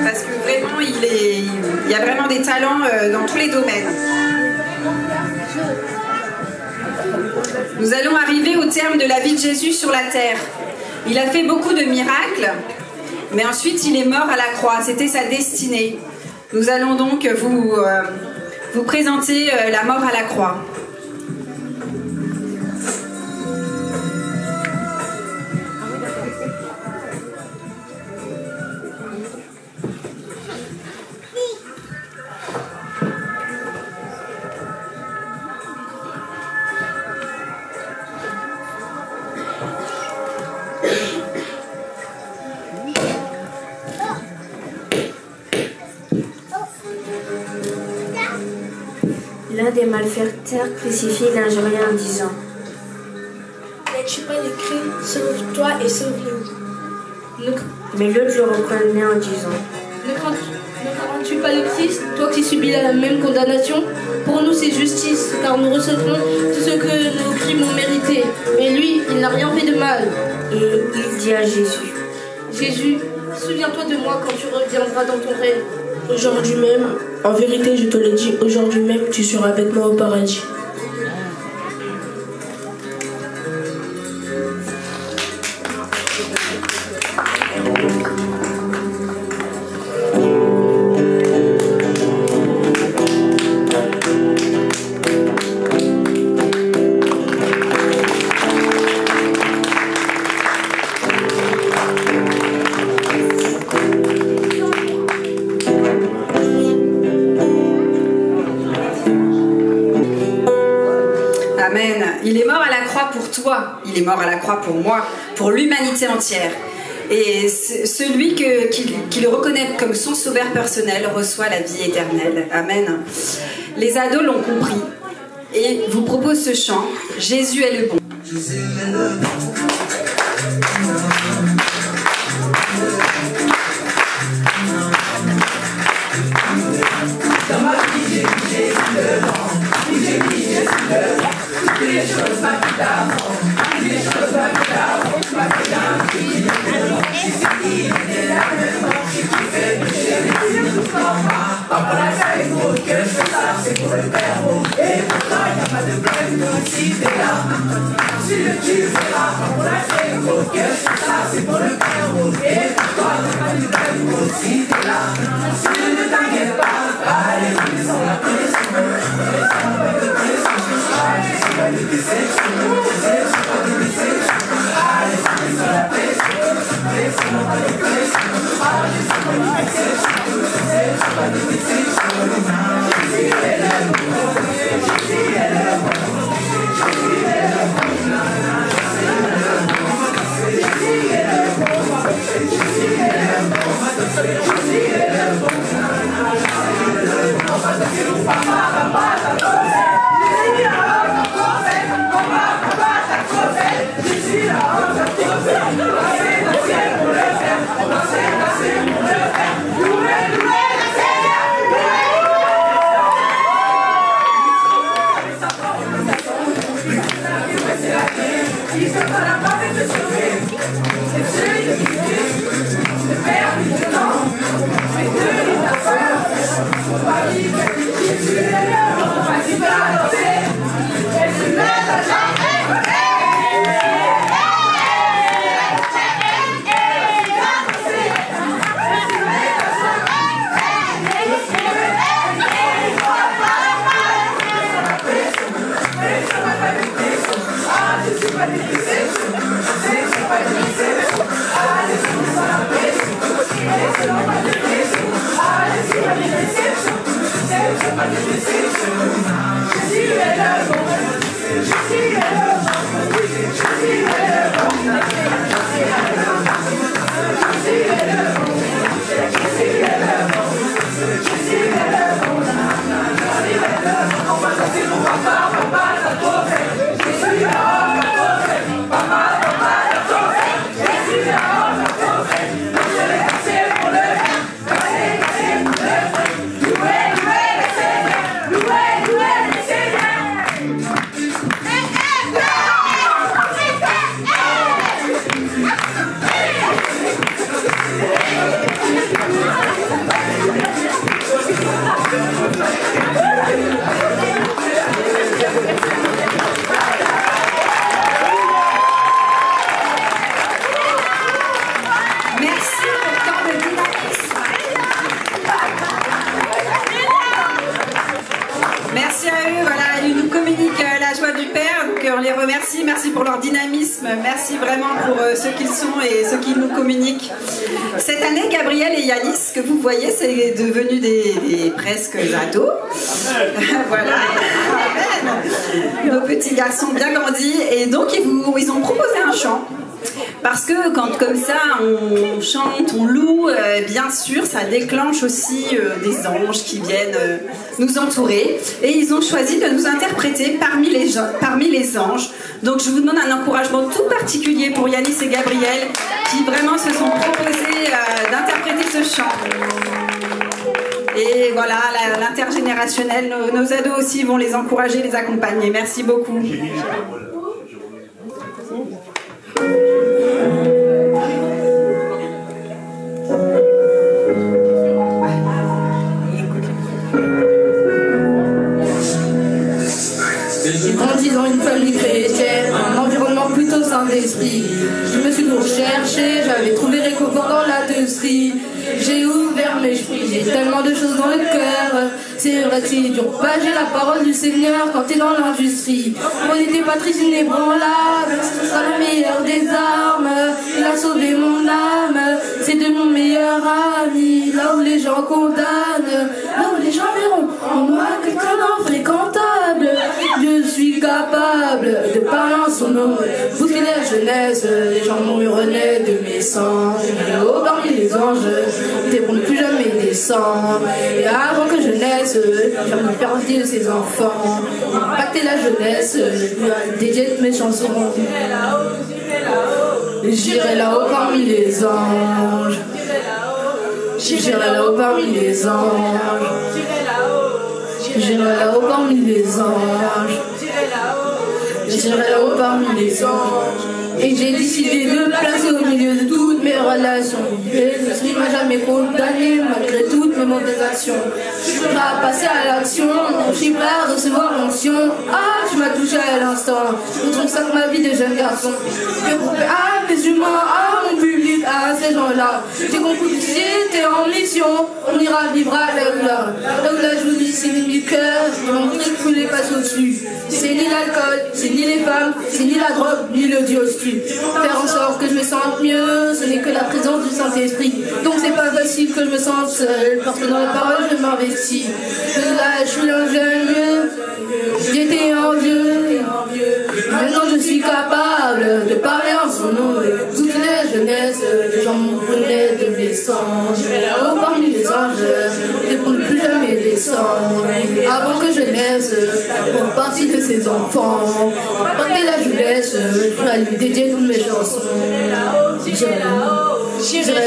Parce que vraiment, il y a vraiment des talents dans tous les domaines. Nous allons arriver au terme de la vie de Jésus sur la terre. Il a fait beaucoup de miracles, mais ensuite il est mort à la croix. C'était sa destinée. Nous allons donc vous présenter la mort à la croix. L'un des malfaiteurs crucifie l'injurié en disant: N'as-tu pas écrit « Sauve-toi et sauve-nous » Mais l'autre le reprenait en disant: Ne crains-tu pas le Christ, toi qui subis la même condamnation? Pour nous c'est justice, car nous recevons tout ce que nos crimes ont mérité. Mais lui, il n'a rien fait de mal. Et il dit à Jésus: Jésus, souviens-toi de moi quand tu reviendras dans ton règne. Aujourd'hui même, en vérité je te le dis, aujourd'hui même tu seras avec moi au paradis. Amen. Il est mort à la croix pour toi, il est mort à la croix pour moi, pour l'humanité entière. Et celui qui le reconnaît comme son sauveur personnel reçoit la vie éternelle. Amen. Les ados l'ont compris et vous proposent ce chant, Jésus est le bon. Jésus est le bon. Dans ma vie, j'ai dit Jésus le bon. J'ai dit Jésus le bon. Toutes les choses ma vie d'avant. Toutes les choses ma vie d'avant. Ma vie d'avant, il est le bon. Il est là le bon. Qui fait pécher les yeux tout en moi. Pas pour la taille, pour que je fais ça, c'est pour le Père. Et pourtant, il n'y a pas de blême, nous aussi t'es là. Si le Dieu verra, pas pour la taille, pour que je fais ça, c'est pour le Père. Et pourtant, il n'y a pas de blême, nous aussi t'es là. Si ne t'inquiète pas, allez, connaissons la connaissance. Jésus est le bon. Merci à eux, voilà, ils nous communiquent la joie du Père, donc on les remercie, merci pour leur dynamisme, merci vraiment pour ce qu'ils sont et ce qu'ils nous communiquent. Cette année, Gabriel et Yanis, que vous voyez, c'est devenu des presque ados. Voilà, nos petits garçons bien grandis, et donc ils ont proposé un chant. Parce que quand comme ça on chante, on loue, bien sûr ça déclenche aussi des anges qui viennent nous entourer, et ils ont choisi de nous interpréter parmi les anges. Donc je vous demande un encouragement tout particulier pour Yanis et Gabriel qui vraiment se sont proposés d'interpréter ce chant. Et voilà, l'intergénérationnel, nos ados aussi vont les encourager, les accompagner. Merci beaucoup. J'ai grandi dans une famille chrétienne, un environnement plutôt sain d'esprit. Je me suis toujours cherché, j'avais trouvé réconfort dans la teuserie. J'ai ouvert mes esprits, j'ai tellement de choses dans le cœur. C'est vrai que c'est dur, j'ai la parole du Seigneur quand t'es dans l'industrie. On n'était pas triste, inébranlable, ce sera la meilleure des armes. Il a sauvé mon âme, c'est de mon meilleur ami. Là où les gens condamnent, là où les gens verront en moi quelqu'un d'infréquentable. Je suis capable de parler en son nom. Vous qui la jeunesse, les gens murmurenaient de mes sangs. Oh, parmi les anges, t'es pour ne plus jamais descendre. Et avant que je naisse, j'ai envie de faire partie de ses enfants. Impacter la jeunesse, dédier toutes mes chansons. J'irai là-haut parmi les anges. J'irai là-haut parmi les anges. J'irai là-haut parmi les anges. J'irai là-haut parmi les anges. Et j'ai décidé de me placer au milieu de toutes mes relations. Jésus m'a jamais condamné malgré toutes mes mauvaises actions. Je suis prêt à passer à l'action. Je suis prêt à recevoir l'onction. Ah, tu m'as touché à l'instant. Je trouve ça que ma vie de jeune garçon. Je peux à mes humains, à mon public, à ces gens-là. J'ai compris que j'étais en mission. On ira vivre à là où là je vous dis c'est ni le cœur. Je m'en voudrais que vous les passe au-dessus. C'est ni l'alcool, c'est ni les femmes, c'est ni la drogue, ni le dieu. Faire en sorte que je me sente mieux, ce n'est que la présence du Saint-Esprit. Donc c'est pas facile que je me sente seule, parce que dans la parole je m'investis. Là je suis un jeune vieux, j'étais envieux. Maintenant je suis capable de parler en son nom. Toute la jeunesse, les gens me prenaient de mes sangs. J'irai là-haut parmi les anges, et pour ne plus jamais descendre. Avant que je naisse, pour partie de ses enfants. Après la jeunesse, je pourrais lui dédier toutes mes chansons. J'irai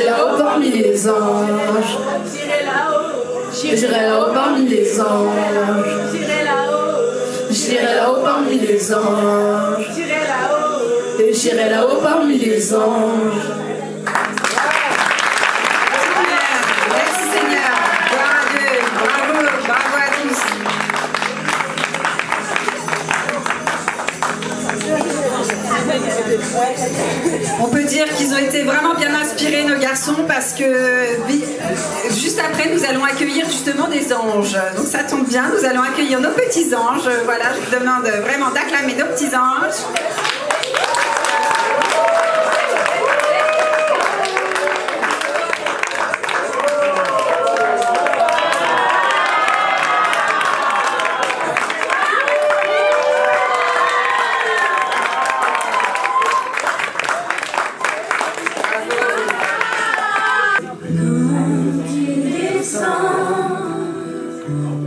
là-haut parmi les anges. J'irai là-haut parmi les anges. J'irai là-haut parmi les anges. j'irai là-haut parmi les anges. Merci Seigneur. Gloire à Dieu. Bravo, bravo à tous. On peut dire qu'ils ont été vraiment bien inspirés, nos garçons, parce que juste après, nous allons accueillir justement des anges. Donc ça tombe bien, nous allons accueillir nos petits anges. Voilà, je vous demande vraiment d'acclamer nos petits anges.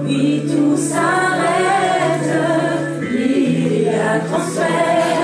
Oui, tout s'arrête, il y a transfert.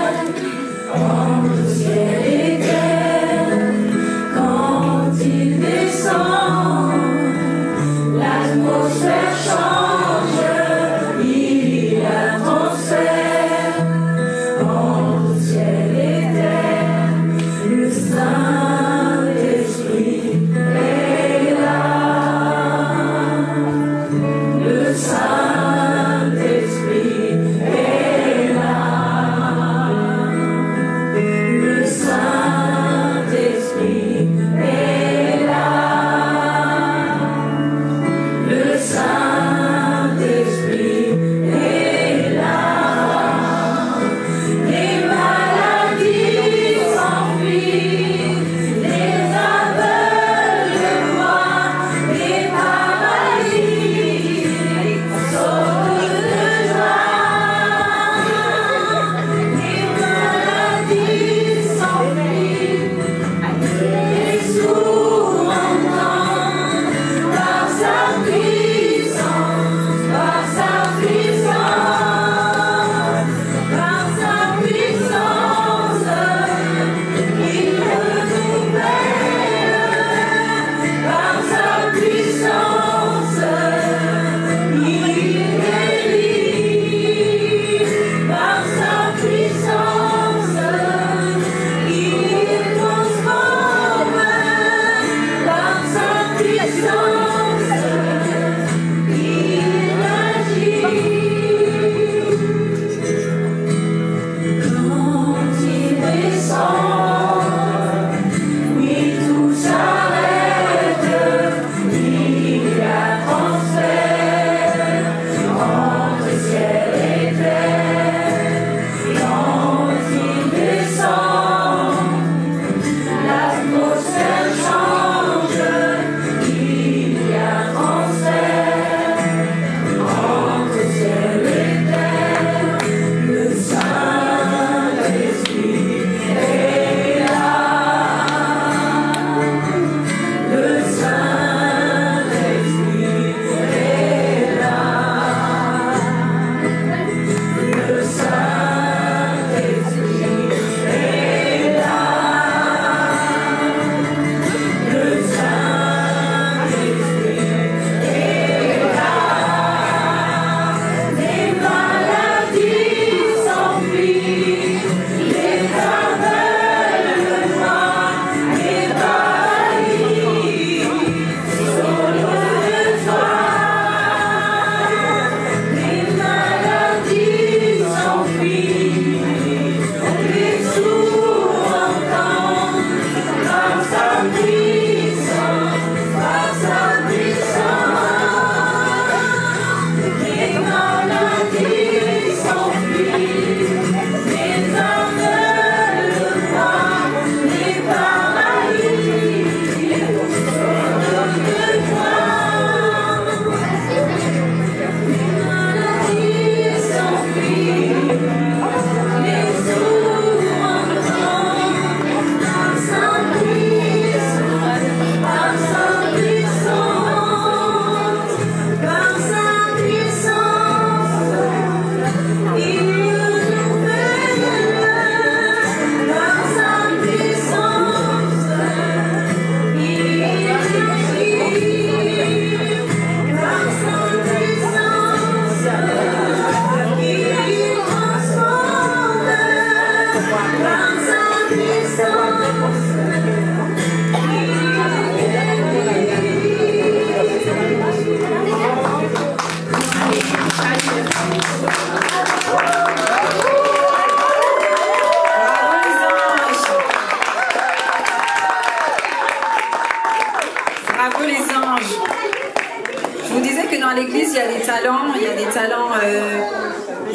talents. Il y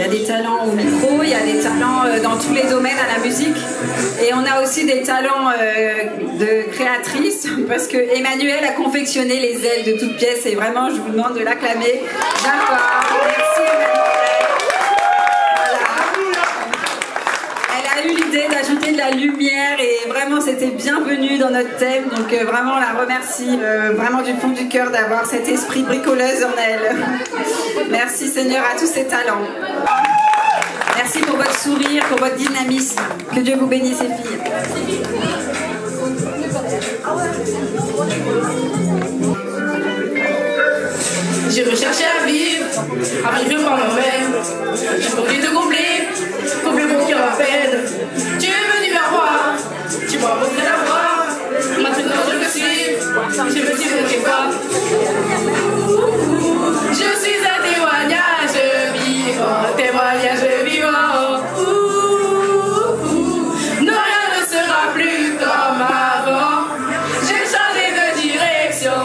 a des talents, au micro, il y a des talents dans tous les domaines à la musique. Et on a aussi des talents de créatrice, parce que Emmanuelle a confectionné les ailes de toutes pièces. Et vraiment, je vous demande de l'acclamer. D'accord. Merci Emmanuelle. Elle a eu l'idée d'ajouter de la lumière et vraiment c'était bienvenu dans notre thème. Donc vraiment on la remercie vraiment du fond du cœur d'avoir cet esprit bricoleuse en elle. Merci Seigneur à tous ces talents. Merci pour votre sourire, pour votre dynamisme. Que Dieu vous bénisse les filles. Je veux chercher à vivre par moi-même. J'ai envie de combler mon cœur à peine. Tu es venu vers moi, tu m'as montré la voie. Maintenant je me suis montré quoi. Je suis un témoignage vivant. Non, rien ne sera plus comme avant. J'ai changé de direction,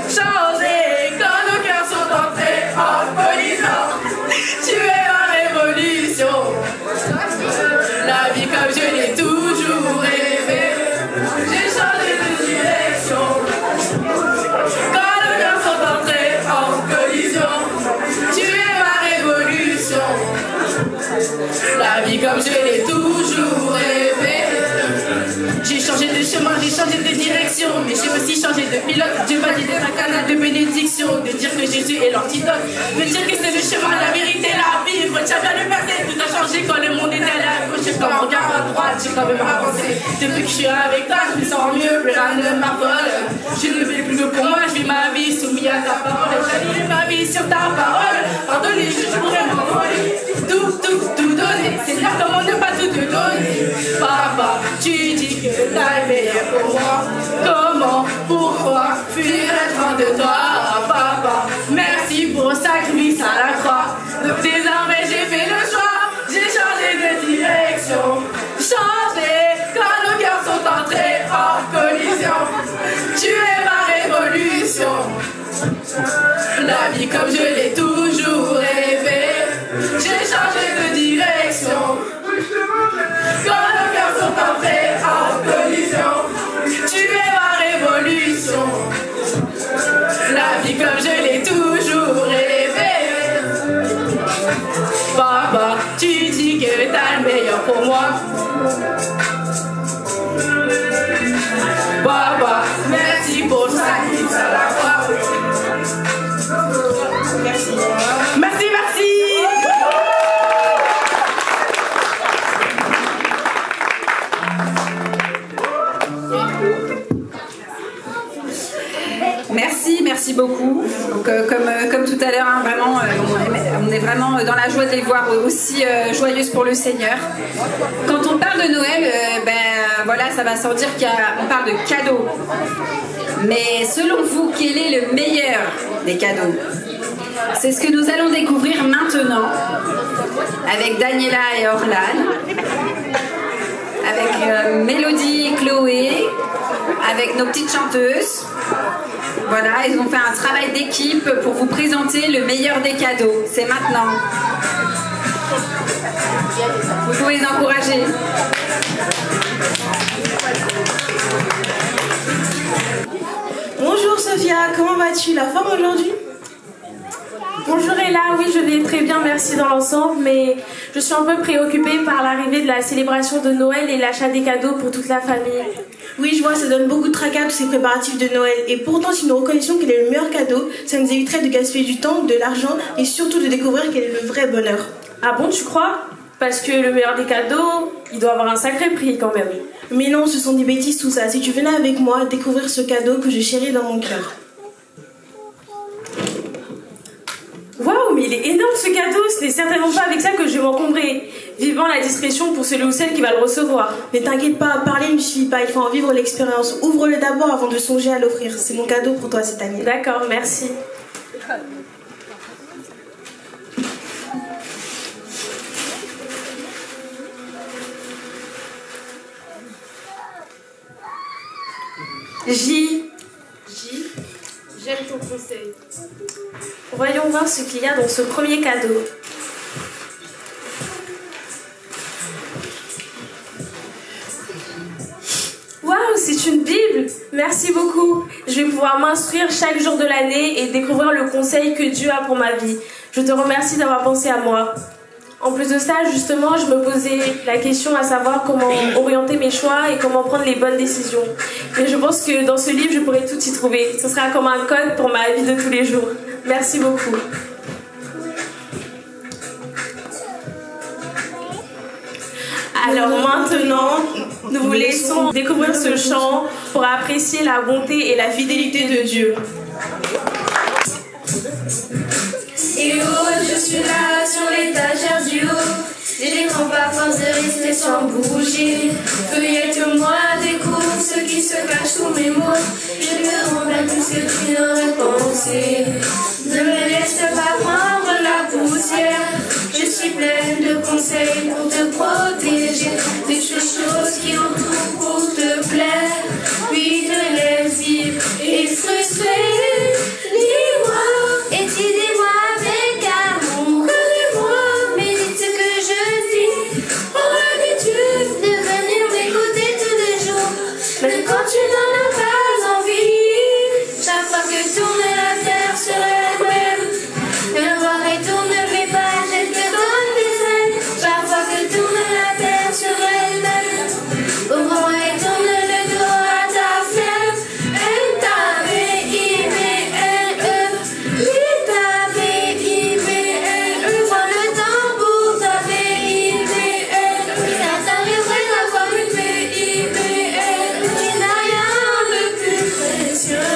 changé quand nos cœurs sont entrés en collision. Tu es ma révolution. La vie comme je l'ai toujours rêvé. J'ai changé de direction quand nos cœurs sont entrés en collision. Tu es ma révolution. La vie comme je l'ai toujours rêvé. J'ai changé de chemin, j'ai changé de direction, mais j'ai aussi changé de pilote. Dieu m'a dit d'être un canal de bénédiction, de dire que Jésus est l'antidote, de dire que c'est le chemin, la vérité, la vie. Retiens bien le verset, tout a changé quand le monde est allé à gauche. Comme un regard à droite, j'ai quand même avancé. Depuis que je suis avec toi, je me sens mieux, plus rien ne m'affole. Je ne vis plus que pour moi, je vis ma vie soumise à ta parole. J'aligne ma vie sur ta parole. Pardonnez, je pourrais m'envoler. Tout donner, Seigneur, comment ne pas tout te donner? Papa, tu dis que t'as le meilleur pour moi. Comment, pourquoi fuir être loin de toi? Papa, merci pour le sacrifice à la croix. Donc désormais j'ai fait le choix, j'ai changé de direction. Changé quand nos cœurs sont entrés en collision. Tu es ma révolution. La vie comme je l'ai toujours rêvé. J'ai changé de direction. Quand nos cœurs sont entrés en collision. Tu es ma révolution. La vie comme je l'ai toujours rêvé. Papa, tu dis que t'as le meilleur pour moi. Papa, merci pour le sacrifice à la croix. Merci. Merci. Merci beaucoup. Donc, comme tout à l'heure, hein, vraiment, on est vraiment dans la joie de les voir aussi joyeuses pour le Seigneur. Quand on parle de Noël, voilà, ça va sans dire qu'on parle de cadeaux. Mais selon vous, quel est le meilleur des cadeaux? C'est ce que nous allons découvrir maintenant avec Daniela et Orlan, avec Mélodie et Chloé, avec nos petites chanteuses. Voilà, ils ont fait un travail d'équipe pour vous présenter le meilleur des cadeaux. C'est maintenant. Vous pouvez les encourager. Bonjour Sophia, comment vas-tu? La forme aujourd'hui? Bonjour Ella, oui je vais très bien, merci dans l'ensemble, mais je suis un peu préoccupée par l'arrivée de la célébration de Noël et l'achat des cadeaux pour toute la famille. Oui, je vois, ça donne beaucoup de tracas tous ces préparatifs de Noël. Et pourtant, si nous reconnaissons quel est le meilleur cadeau, ça nous éviterait de gaspiller du temps, de l'argent et surtout de découvrir quel est le vrai bonheur. Ah bon, tu crois? Parce que le meilleur des cadeaux, il doit avoir un sacré prix quand même. Mais non, ce sont des bêtises tout ça. Si tu venais avec moi découvrir ce cadeau que je chéris dans mon cœur. Waouh, mais il est énorme ce cadeau, ce n'est certainement pas avec ça que je vais m'encombrer. Vivant la discrétion pour celui ou celle qui va le recevoir. Mais t'inquiète pas, parler ne suffit pas, il faut en vivre l'expérience. Ouvre-le d'abord avant de songer à l'offrir. C'est mon cadeau pour toi cette année. D'accord, merci. J, j'aime ton ton conseil. Voyons voir ce qu'il y a dans ce premier cadeau. Waouh, c'est une Bible! Merci beaucoup. Je vais pouvoir m'instruire chaque jour de l'année et découvrir le conseil que Dieu a pour ma vie. Je te remercie d'avoir pensé à moi. En plus de ça, justement, je me posais la question à savoir comment orienter mes choix et comment prendre les bonnes décisions. Mais je pense que dans ce livre, je pourrais tout y trouver. Ce sera comme un code pour ma vie de tous les jours. Merci beaucoup. Alors maintenant, nous vous laissons découvrir ce chant pour apprécier la bonté et la fidélité de Dieu. Et oh, je suis là sur l'étagère du haut. J'ai des grands parfums de rester sans bouger. Feuillette-moi, découvre ce qui se cache sous mes mots. Je me rends à tout ce que tu n'aurais pensé. Ne me laisse pas prendre la poussière. Je suis pleine de conseils pour te protéger des choses qui entourent pour te plaire. Puis te laisse vivre et frustrer. Dis-moi et tu dis-moi avec amour. Connais-moi, médite ce que je dis. Prends l'habitude de venir m'écouter tous les jours, même quand tu n'en as pas envie. Chaque fois que tourne la terre sur elle-même, le voir et tourne les pages et te donne des ailes. Chaque fois que tourne la terre sur elle-même, ouvre et tourne le dos à ta flemme. Prends le temps pour ta BIBLE. Ça t'arriverait d'avoir une BIBLE. Tu n'as rien de plus précieux.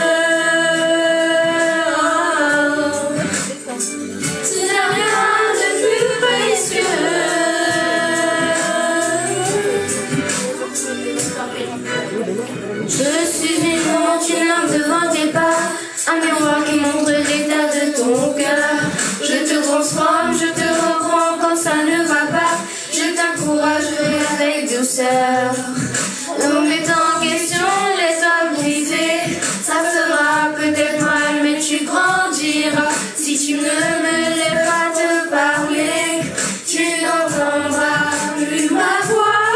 Tu n'as rien de plus précieux. Je suis une lampe devant tes pas, un miroir qui montre l'état de ton cœur. Je te transforme, je te reprends quand ça ne va pas. Je t'encouragerai avec douceur. Remettant en question les hommes brisés, ça fera peut-être mal, mais tu grandiras. Si tu ne me laisses pas te parler, tu n'entendras plus ma voix.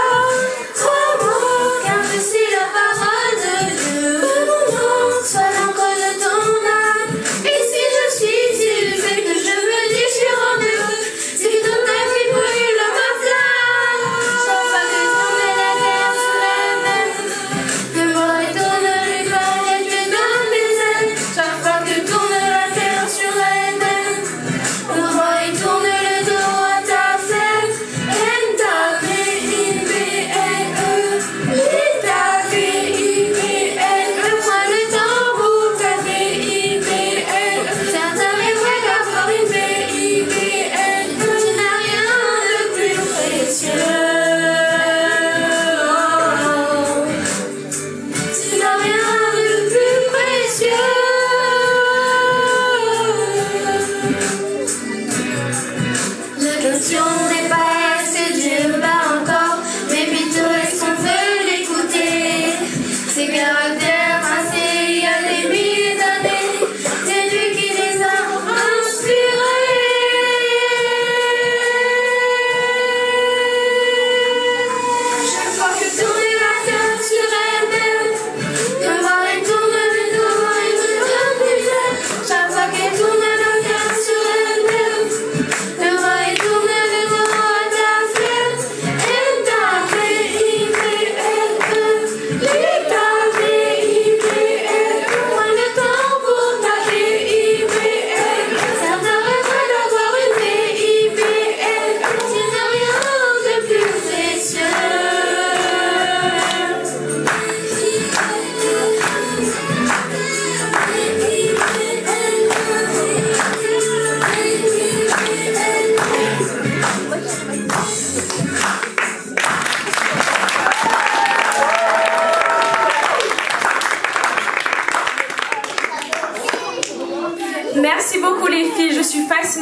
Crois-moi, car je suis la parole de Dieu. Que mon nom soit l'encre de ton âme. Et si je suis illustrée, que je me déchire en deux, c'est que dans ta vie brûle ma flamme. Chaque fois que tourne la terre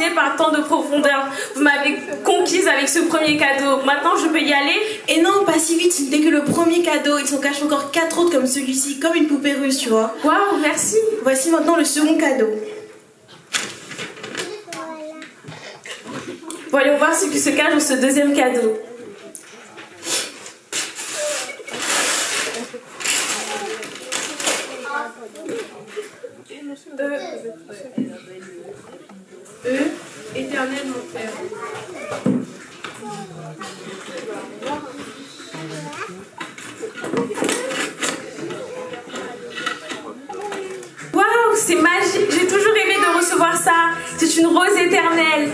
fascinée par tant de profondeur. Vous m'avez conquise avec ce premier cadeau. Maintenant, je peux y aller? Et non, pas si vite, ce n'était que le premier cadeau. Il s'en cache encore 4 autres comme celui-ci, comme une poupée russe, tu vois. Waouh, merci. Voici maintenant le second cadeau. Voyons voir ce qui se cache dans ce deuxième cadeau. Éternel mon Père. Waouh, c'est magique. J'ai toujours rêvé de recevoir ça. C'est une rose éternelle.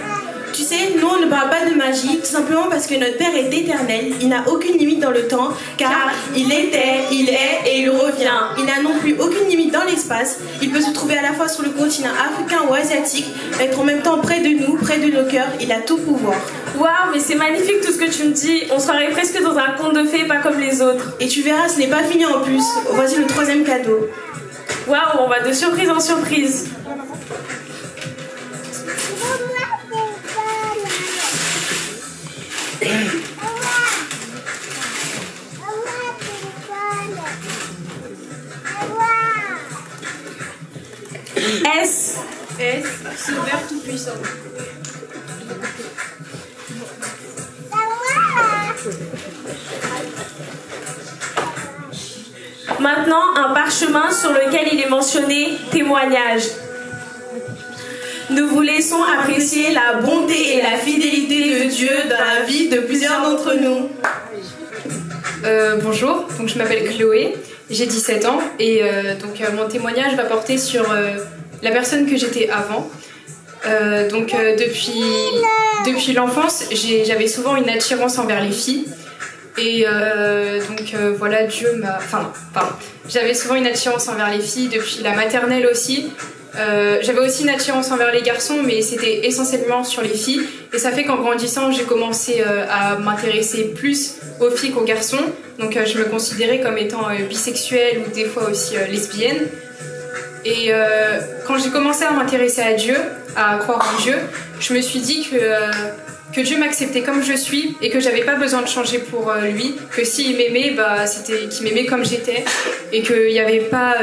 Tu sais, nous on ne parle pas de magie, tout simplement parce que notre Père est éternel, il n'a aucune limite dans le temps, car il était, il est et il revient. Il n'a non plus aucune limite dans l'espace, il peut se trouver à la fois sur le continent africain ou asiatique, être en même temps près de nous, près de nos cœurs, il a tout pouvoir. Waouh, mais c'est magnifique tout ce que tu me dis. On se croirait presque dans un conte de fées, pas comme les autres. Et tu verras, ce n'est pas fini en plus. Voici le troisième cadeau. Waouh, on va de surprise en surprise. S. Sauveur tout-puissant. Maintenant, un parchemin sur lequel il est mentionné témoignage. Nous vous laissons apprécier la bonté et la fidélité de Dieu dans la vie de plusieurs d'entre nous. Bonjour, donc je m'appelle Chloé, j'ai 17 ans et mon témoignage va porter sur la personne que j'étais avant. Depuis l'enfance, j'avais souvent une attirance envers les filles. Et voilà, Dieu m'a... j'avais souvent une attirance envers les filles depuis la maternelle aussi. J'avais aussi une attirance envers les garçons, mais c'était essentiellement sur les filles. Et ça fait qu'en grandissant, j'ai commencé à m'intéresser plus aux filles qu'aux garçons. Donc je me considérais comme étant bisexuelle ou des fois aussi lesbienne. Et quand j'ai commencé à m'intéresser à Dieu, à croire en Dieu, je me suis dit que Dieu m'acceptait comme je suis et que j'avais pas besoin de changer pour lui, que s'il m'aimait, c'était qu'il m'aimait comme j'étais et que j'avais pas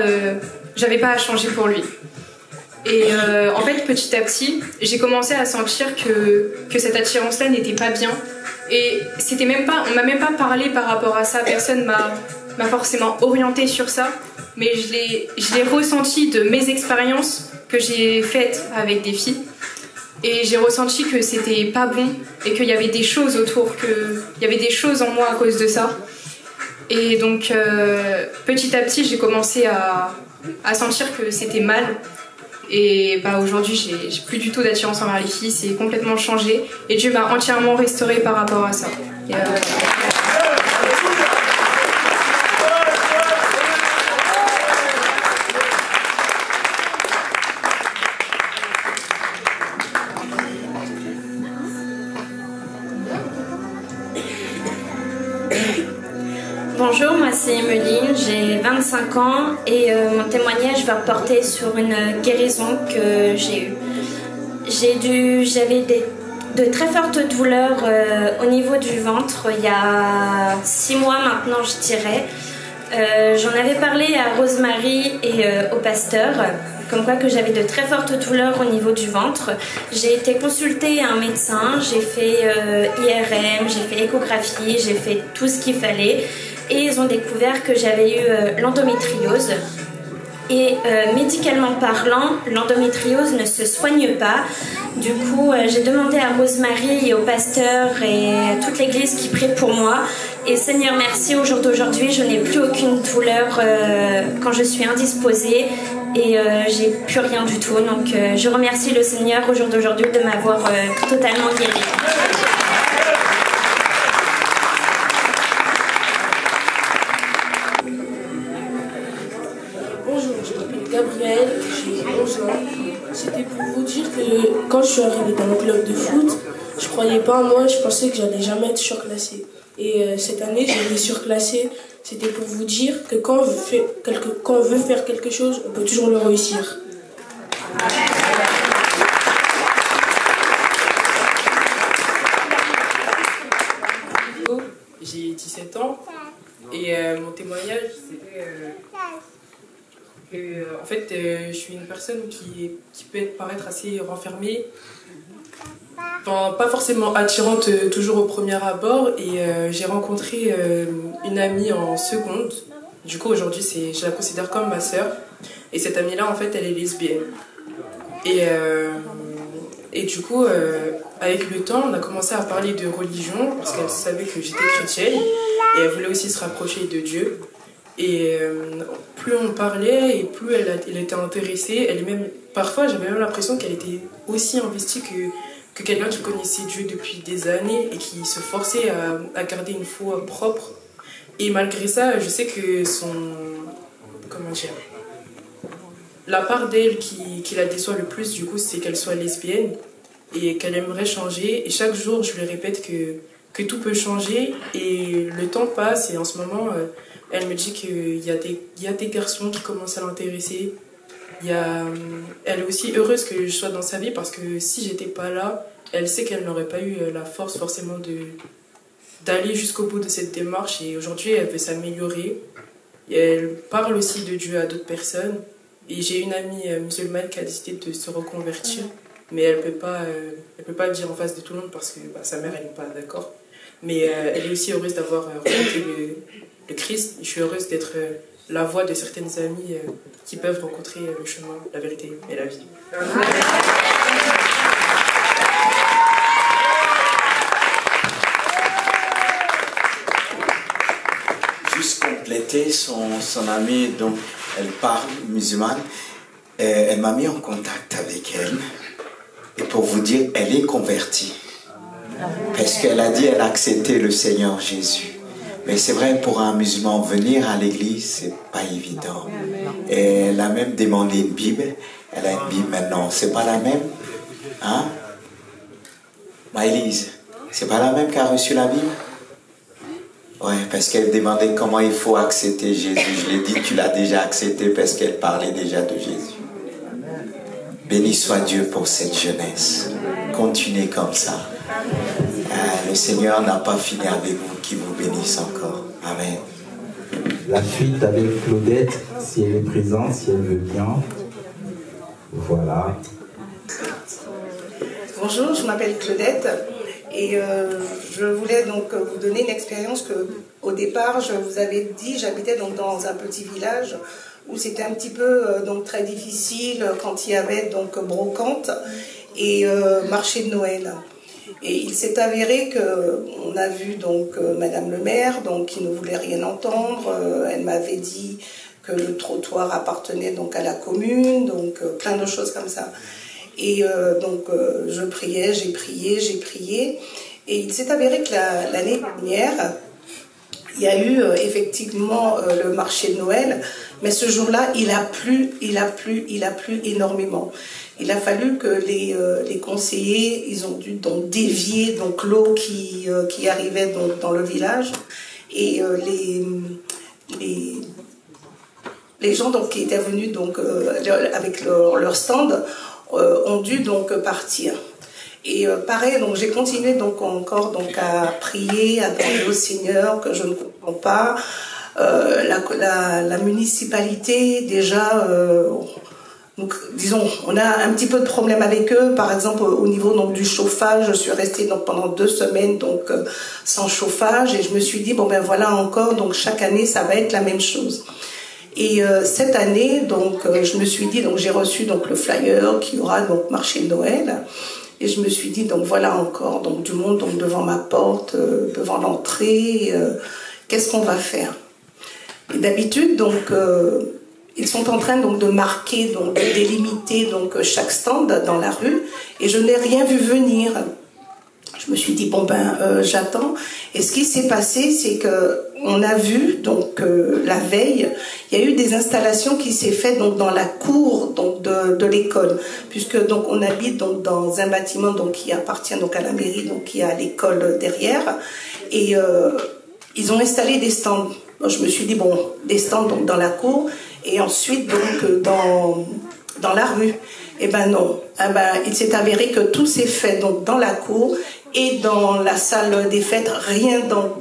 à changer pour lui. Et en fait, petit à petit, j'ai commencé à sentir que cette attirance-là n'était pas bien. Et on m'a même pas parlé par rapport à ça, personne m'a forcément orientée sur ça, mais je l'ai ressenti de mes expériences que j'ai faites avec des filles. Et j'ai ressenti que c'était pas bon et qu'il y avait des choses autour, qu'il y avait des choses en moi à cause de ça. Et donc petit à petit, j'ai commencé à sentir que c'était mal. Et aujourd'hui, j'ai plus du tout d'attirance envers les filles, c'est complètement changé. Et Dieu m'a entièrement restaurée par rapport à ça. Bonjour, moi c'est Emeline, j'ai 25 ans et mon témoignage va porter sur une guérison que j'ai eue. J'avais de très fortes douleurs au niveau du ventre il y a 6 mois maintenant, je dirais. J'en avais parlé à Rosemary et au pasteur, comme quoi que j'avais de très fortes douleurs au niveau du ventre. J'ai été consultée à un médecin, j'ai fait IRM, j'ai fait échographie, j'ai fait tout ce qu'il fallait. Et ils ont découvert que j'avais eu l'endométriose. Et médicalement parlant, l'endométriose ne se soigne pas. Du coup, j'ai demandé à Rosemary et au pasteur et à toute l'église qui prie pour moi. Et Seigneur, merci, au jour d'aujourd'hui, je n'ai plus aucune douleur quand je suis indisposée. Et j'ai plus rien du tout. Donc je remercie le Seigneur au jour d'aujourd'hui de m'avoir totalement guérie. Gabriel, j'ai 11 ans. C'était pour vous dire que quand je suis arrivée dans le club de foot, je croyais pas en moi, je pensais que j'allais jamais être surclassée. Et cette année, j'ai été surclassée. C'était pour vous dire que quand on veut faire quelque chose, on peut toujours le réussir. Et mon témoignage, c'était que, en fait, je suis une personne qui peut paraître assez renfermée, enfin, pas forcément attirante toujours au premier abord. Et j'ai rencontré une amie en seconde. Du coup, aujourd'hui, je la considère comme ma sœur. Et cette amie-là, en fait, elle est lesbienne. Et du coup, avec le temps, on a commencé à parler de religion, parce qu'elle savait que j'étais chrétienne, et elle voulait aussi se rapprocher de Dieu. Et plus on parlait, et plus elle était intéressée. Parfois, j'avais même l'impression qu'elle était aussi investie que quelqu'un qui connaissait Dieu depuis des années, et qui se forçait à garder une foi propre. Et malgré ça, je sais que la part d'elle qui la déçoit le plus, du coup, c'est qu'elle soit lesbienne et qu'elle aimerait changer. Et chaque jour, je lui répète que tout peut changer. Et le temps passe et en ce moment, elle me dit qu'il y a des garçons qui commencent à l'intéresser. Elle est aussi heureuse que je sois dans sa vie parce que si j'étais pas là, elle sait qu'elle n'aurait pas eu la force forcément d'aller jusqu'au bout de cette démarche. Et aujourd'hui, elle veut s'améliorer. Et elle parle aussi de Dieu à d'autres personnes. Et j'ai une amie musulmane qui a décidé de se reconvertir, mais elle peut pas le dire en face de tout le monde parce que sa mère, elle n'est pas d'accord. Mais elle est aussi heureuse d'avoir rencontré le Christ. Je suis heureuse d'être la voix de certaines amies qui peuvent rencontrer le chemin, la vérité et la vie. Juste compléter son amie, donc elle parle musulmane, elle m'a mis en contact avec elle, et pour vous dire, elle est convertie, parce qu'elle a dit, elle a accepté le Seigneur Jésus. Mais c'est vrai, pour un musulman, venir à l'église, c'est pas évident. Et elle a même demandé une Bible, elle a une Bible maintenant, c'est pas la même, hein? Maëlys, c'est pas la même qui a reçu la Bible? Oui, parce qu'elle demandait comment il faut accepter Jésus. Je l'ai dit, tu l'as déjà accepté parce qu'elle parlait déjà de Jésus. Béni soit Dieu pour cette jeunesse. Continuez comme ça. Le Seigneur n'a pas fini avec vous, qu'il vous bénisse encore. Amen. La suite avec Claudette, si elle est présente, si elle veut bien. Voilà. Bonjour, je m'appelle Claudette. Et je voulais donc vous donner une expérience que, au départ, je vous avais dit, j'habitais donc dans un petit village où c'était un petit peu donc très difficile quand il y avait donc brocante et marché de Noël. Et il s'est avéré qu'on a vu donc Madame le maire, donc qui ne voulait rien entendre. Elle m'avait dit que le trottoir appartenait donc à la commune, donc plein de choses comme ça. Et donc je priais, j'ai prié. Et il s'est avéré que l'année dernière, il y a eu effectivement le marché de Noël, mais ce jour-là, il a plu énormément. Il a fallu que les conseillers, ils ont dû donc dévier donc l'eau qui arrivait donc dans le village. Et les gens donc qui étaient venus donc avec leur stand ont dû donc partir. Et pareil, donc j'ai continué donc encore donc à prier, à demander au Seigneur que je ne comprends pas. La municipalité déjà, donc disons, on a un petit peu de problème avec eux. Par exemple, au niveau donc du chauffage, je suis restée donc pendant 2 semaines donc sans chauffage et je me suis dit bon ben voilà encore donc chaque année ça va être la même chose. Et cette année, donc, je me suis dit, donc j'ai reçu donc le flyer qui aura donc marché de Noël, et je me suis dit, donc voilà encore, donc du monde donc devant ma porte, devant l'entrée, qu'est-ce qu'on va faire? Et d'habitude, donc, ils sont en train donc de marquer, donc de délimiter donc chaque stand dans la rue, et je n'ai rien vu venir. Je me suis dit bon ben j'attends. Et ce qui s'est passé, c'est que on a vu donc la veille, il y a eu des installations qui s'est fait donc dans la cour donc de l'école, puisque donc on habite donc dans un bâtiment donc qui appartient donc à la mairie, donc qui a l'école derrière, et ils ont installé des stands. Donc, je me suis dit bon, des stands donc dans la cour et ensuite donc dans la rue. Eh ben non, il s'est avéré que tout s'est fait donc dans la cour. et dans la salle des fêtes, rien dans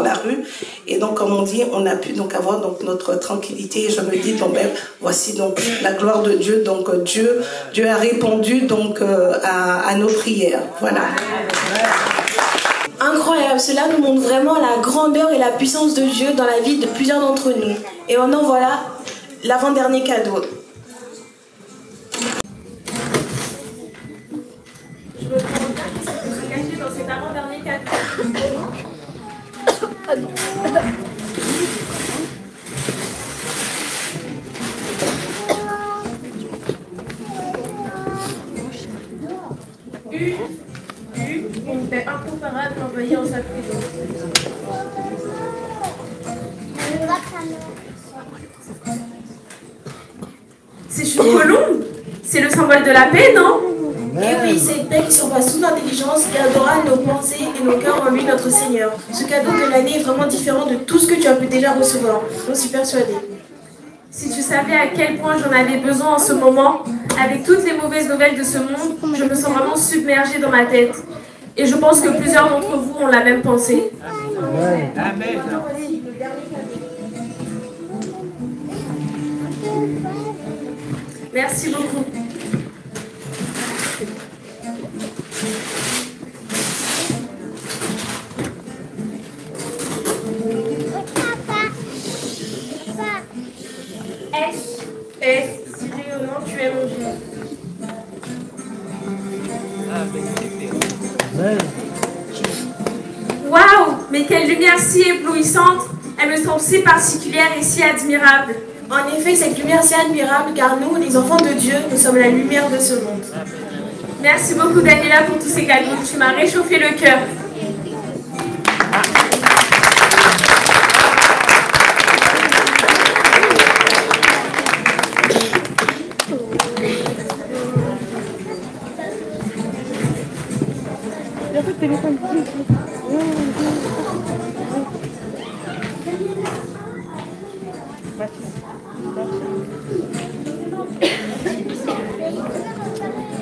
la rue. Et donc, comme on dit, on a pu donc avoir donc notre tranquillité. Et je me dis, bon ben, voici donc la gloire de Dieu. Donc Dieu a répondu donc à nos prières. Voilà. Incroyable, cela nous montre vraiment la grandeur et la puissance de Dieu dans la vie de plusieurs d'entre nous. Et maintenant, voilà l'avant-dernier cadeau. Je me demande bien qui se caché dans cet avant-dernier cadeau. Une paix incomparable envoyée en sa présence. C'est une colombe. C'est le symbole de la paix, non? Et oui, c'est une paix qui surpasse toute intelligence et adorera nos pensées et nos cœurs en lui, notre Seigneur. Ce cadeau de l'année est vraiment différent de tout ce que tu as pu déjà recevoir. J'en suis persuadée. Si tu savais à quel point j'en avais besoin en ce moment, avec toutes les mauvaises nouvelles de ce monde, je me sens vraiment submergée dans ma tête. Et je pense que plusieurs d'entre vous ont la même pensée. Amen. Merci beaucoup. Si réellement tu es mon Dieu. Waouh! Mais quelle lumière si éblouissante! Elle me semble si particulière et si admirable. En effet, cette lumière si admirable, car nous, les enfants de Dieu, nous sommes la lumière de ce monde. Merci beaucoup Daniela pour tous ces cadeaux. Tu m'as réchauffé le cœur.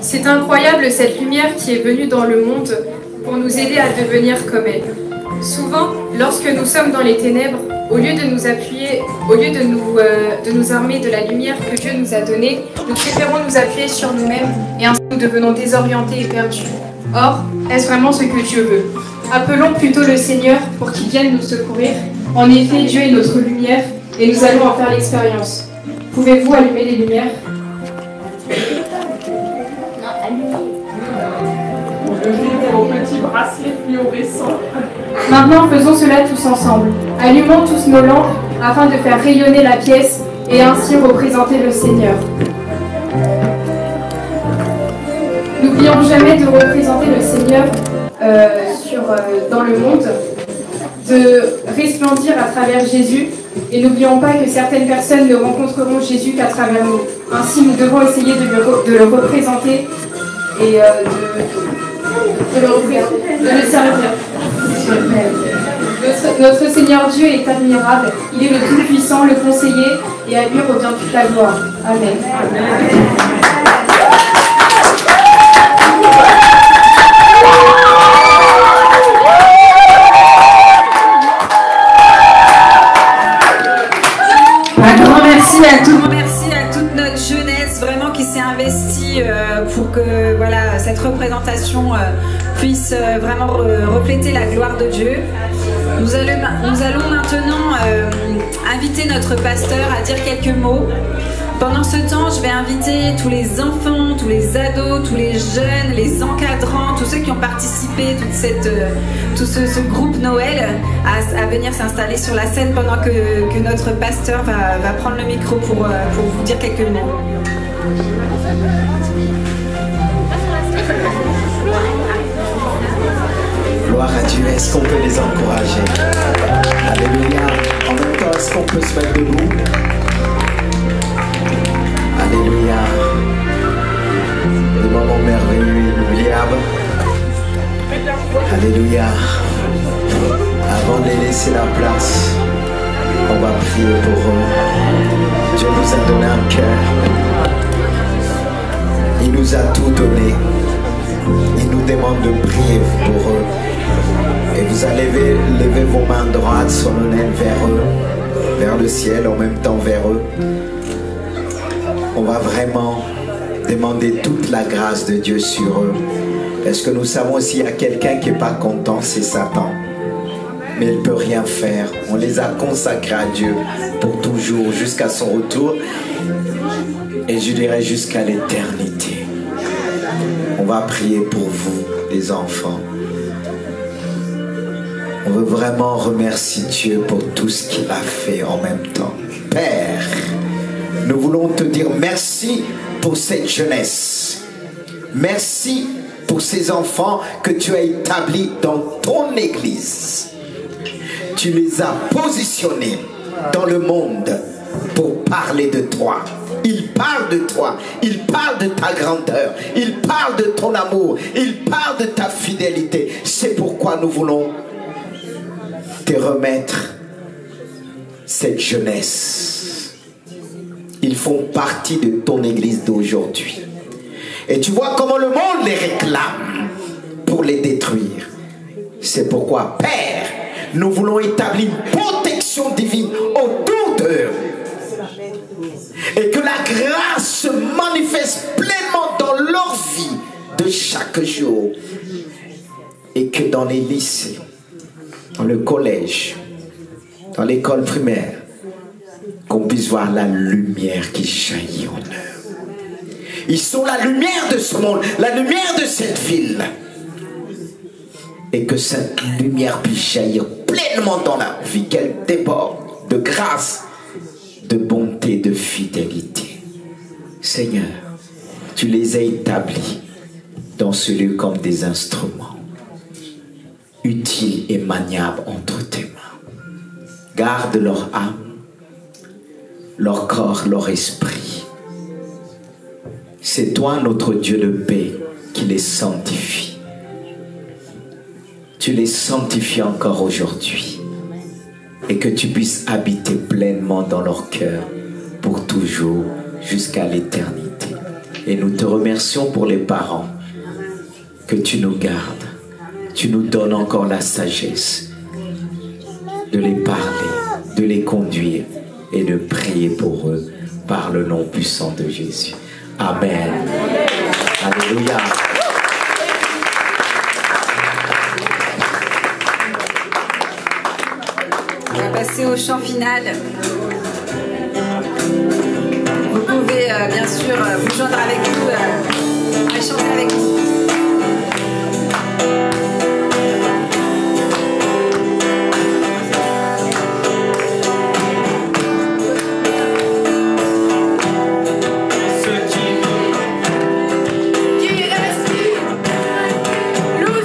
C'est incroyable cette lumière qui est venue dans le monde pour nous aider à devenir comme elle. Souvent, lorsque nous sommes dans les ténèbres, au lieu de nous appuyer, au lieu de nous armer de la lumière que Dieu nous a donnée, nous préférons nous appuyer sur nous-mêmes et ainsi nous devenons désorientés et perdus. Or, est-ce vraiment ce que Dieu veut? Appelons plutôt le Seigneur pour qu'il vienne nous secourir. En effet, Dieu est notre lumière et nous allons en faire l'expérience. Pouvez-vous allumer les lumières? Au petit bracelet fluorescent. Maintenant, faisons cela tous ensemble. Allumons tous nos lampes afin de faire rayonner la pièce et ainsi représenter le Seigneur. N'oublions jamais de représenter le Seigneur dans le monde, de resplendir à travers Jésus. Et n'oublions pas que certaines personnes ne rencontreront Jésus qu'à travers nous. Ainsi, nous devons essayer de le représenter et de le servir. Notre Seigneur Dieu est admirable, il est le Tout-Puissant, le Conseiller, et à lui revient toute la gloire. Amen. Un grand merci à tout le monde. Merci à toute notre jeunesse vraiment qui s'est investie pour que voilà, cette représentation puisse vraiment refléter la gloire de Dieu. Nous allons maintenant inviter notre pasteur à dire quelques mots. Pendant ce temps, je vais inviter tous les enfants, tous les ados, tous les jeunes, les encadrants, tous ceux qui ont participé, tout ce groupe Noël à venir s'installer sur la scène pendant que notre pasteur va prendre le micro pour vous dire quelques mots. Gloire à Dieu, est-ce qu'on peut les encourager? Alléluia. En même temps, est-ce qu'on peut se mettre debout? Alléluia. Des moments merveilleux, inoubliables. Alléluia. Avant de les laisser la place, on va prier pour eux. Dieu nous a donné un cœur. Il nous a tout donné. Ils nous demandent de prier pour eux. Et vous allez lever vos mains droites solennelles vers eux, vers le ciel, en même temps vers eux. On va vraiment demander toute la grâce de Dieu sur eux. Est-ce que nous savons s'il y a quelqu'un qui n'est pas content, c'est Satan. Mais il ne peut rien faire. On les a consacrés à Dieu pour toujours, jusqu'à son retour. Et je dirais jusqu'à l'éternité. On va prier pour vous, les enfants. On veut vraiment remercier Dieu pour tout ce qu'il a fait en même temps. Père, nous voulons te dire merci pour cette jeunesse. Merci pour ces enfants que tu as établis dans ton église. Tu les as positionnés dans le monde pour parler de toi. Ils parlent de toi, ils parlent de ta grandeur, ils parlent de ton amour, ils parlent de ta fidélité. C'est pourquoi nous voulons te remettre cette jeunesse. Ils font partie de ton église d'aujourd'hui. Et tu vois comment le monde les réclame pour les détruire. C'est pourquoi, Père, nous voulons établir une protection divine autour d'eux. Et que la grâce se manifeste pleinement dans leur vie de chaque jour. Et que dans les lycées, dans le collège, dans l'école primaire, qu'on puisse voir la lumière qui jaillit en eux. Ils sont la lumière de ce monde, la lumière de cette ville. Et que cette lumière puisse jaillir pleinement dans leur vie, qu'elle déborde de grâce, de bonté, de fidélité. Seigneur, tu les as établis dans ce lieu comme des instruments, utiles et maniables entre tes mains. Garde leur âme, leur corps, leur esprit. C'est toi, notre Dieu de paix, qui les sanctifie. Tu les sanctifies encore aujourd'hui. Et que tu puisses habiter pleinement dans leur cœur pour toujours, jusqu'à l'éternité. Et nous te remercions pour les parents, que tu nous gardes. Tu nous donnes encore la sagesse de les parler, de les conduire et de prier pour eux par le nom puissant de Jésus. Amen. Alléluia. On va passer au chant final. Vous pouvez bien sûr vous joindre avec nous et chanter avec nous. Nous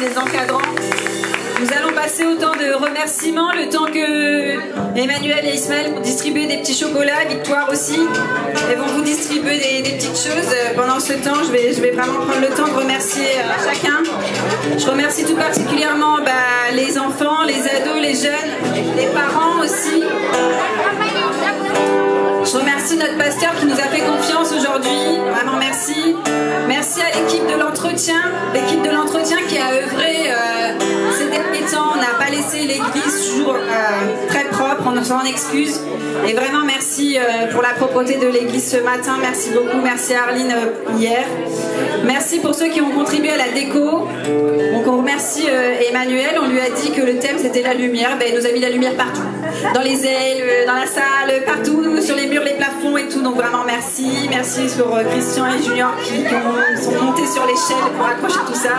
les encadrants. Nous allons passer au temps de remerciements, le temps que Emmanuel et Ismaël vont distribuer des petits chocolats, Victoire aussi, et vont vous distribuer des petites choses. Pendant ce temps, je vais vraiment prendre le temps de remercier chacun. Je remercie tout particulièrement les enfants, les ados, les jeunes, les parents aussi. Je remercie notre pasteur qui nous a fait confiance aujourd'hui. Vraiment merci. Merci à l'équipe de l'entretien qui a œuvré ces derniers temps. On n'a pas laissé l'église toujours très propre, on s'en excuse. Et vraiment merci pour la propreté de l'église ce matin. Merci beaucoup. Merci à Arline hier. Merci pour ceux qui ont contribué à la déco. Donc on remercie Emmanuel. On lui a dit que le thème c'était la lumière. Il nous a mis la lumière partout. Dans les ailes, dans la salle, partout, sur les murs, les plafonds et tout. Donc vraiment merci. Merci sur Christian et Junior qui sont montés sur l'échelle pour accrocher tout ça.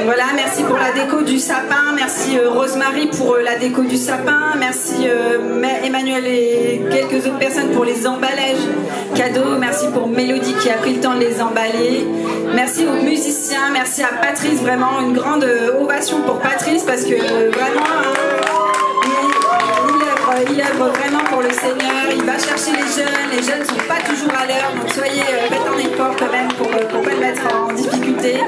Voilà, merci pour la déco du sapin. Merci Rosemary pour la déco du sapin. Merci Emmanuel et quelques autres personnes pour les emballages cadeaux. Merci pour Mélodie qui a pris le temps de les emballer. Merci aux musiciens. Merci à Patrice. Vraiment une grande ovation pour Patrice parce que vraiment... Il œuvre vraiment pour le Seigneur, il va chercher les jeunes ne sont pas toujours à l'heure, donc soyez, faites un effort quand même pour ne pas le mettre en difficulté.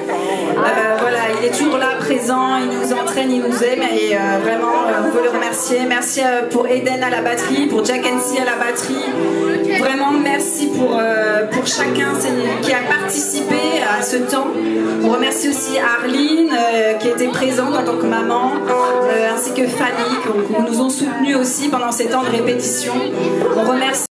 Voilà, il est toujours là, présent, il nous entraîne, il nous aime et vraiment on veut le remercier. Merci pour Eden à la batterie, pour Jack NC à la batterie. Vraiment merci pour chacun qui a participé à ce temps. On remercie aussi Arline qui était présente en tant que maman, ainsi que Fanny qui nous ont soutenus aussi pendant ces temps de répétition. On remercie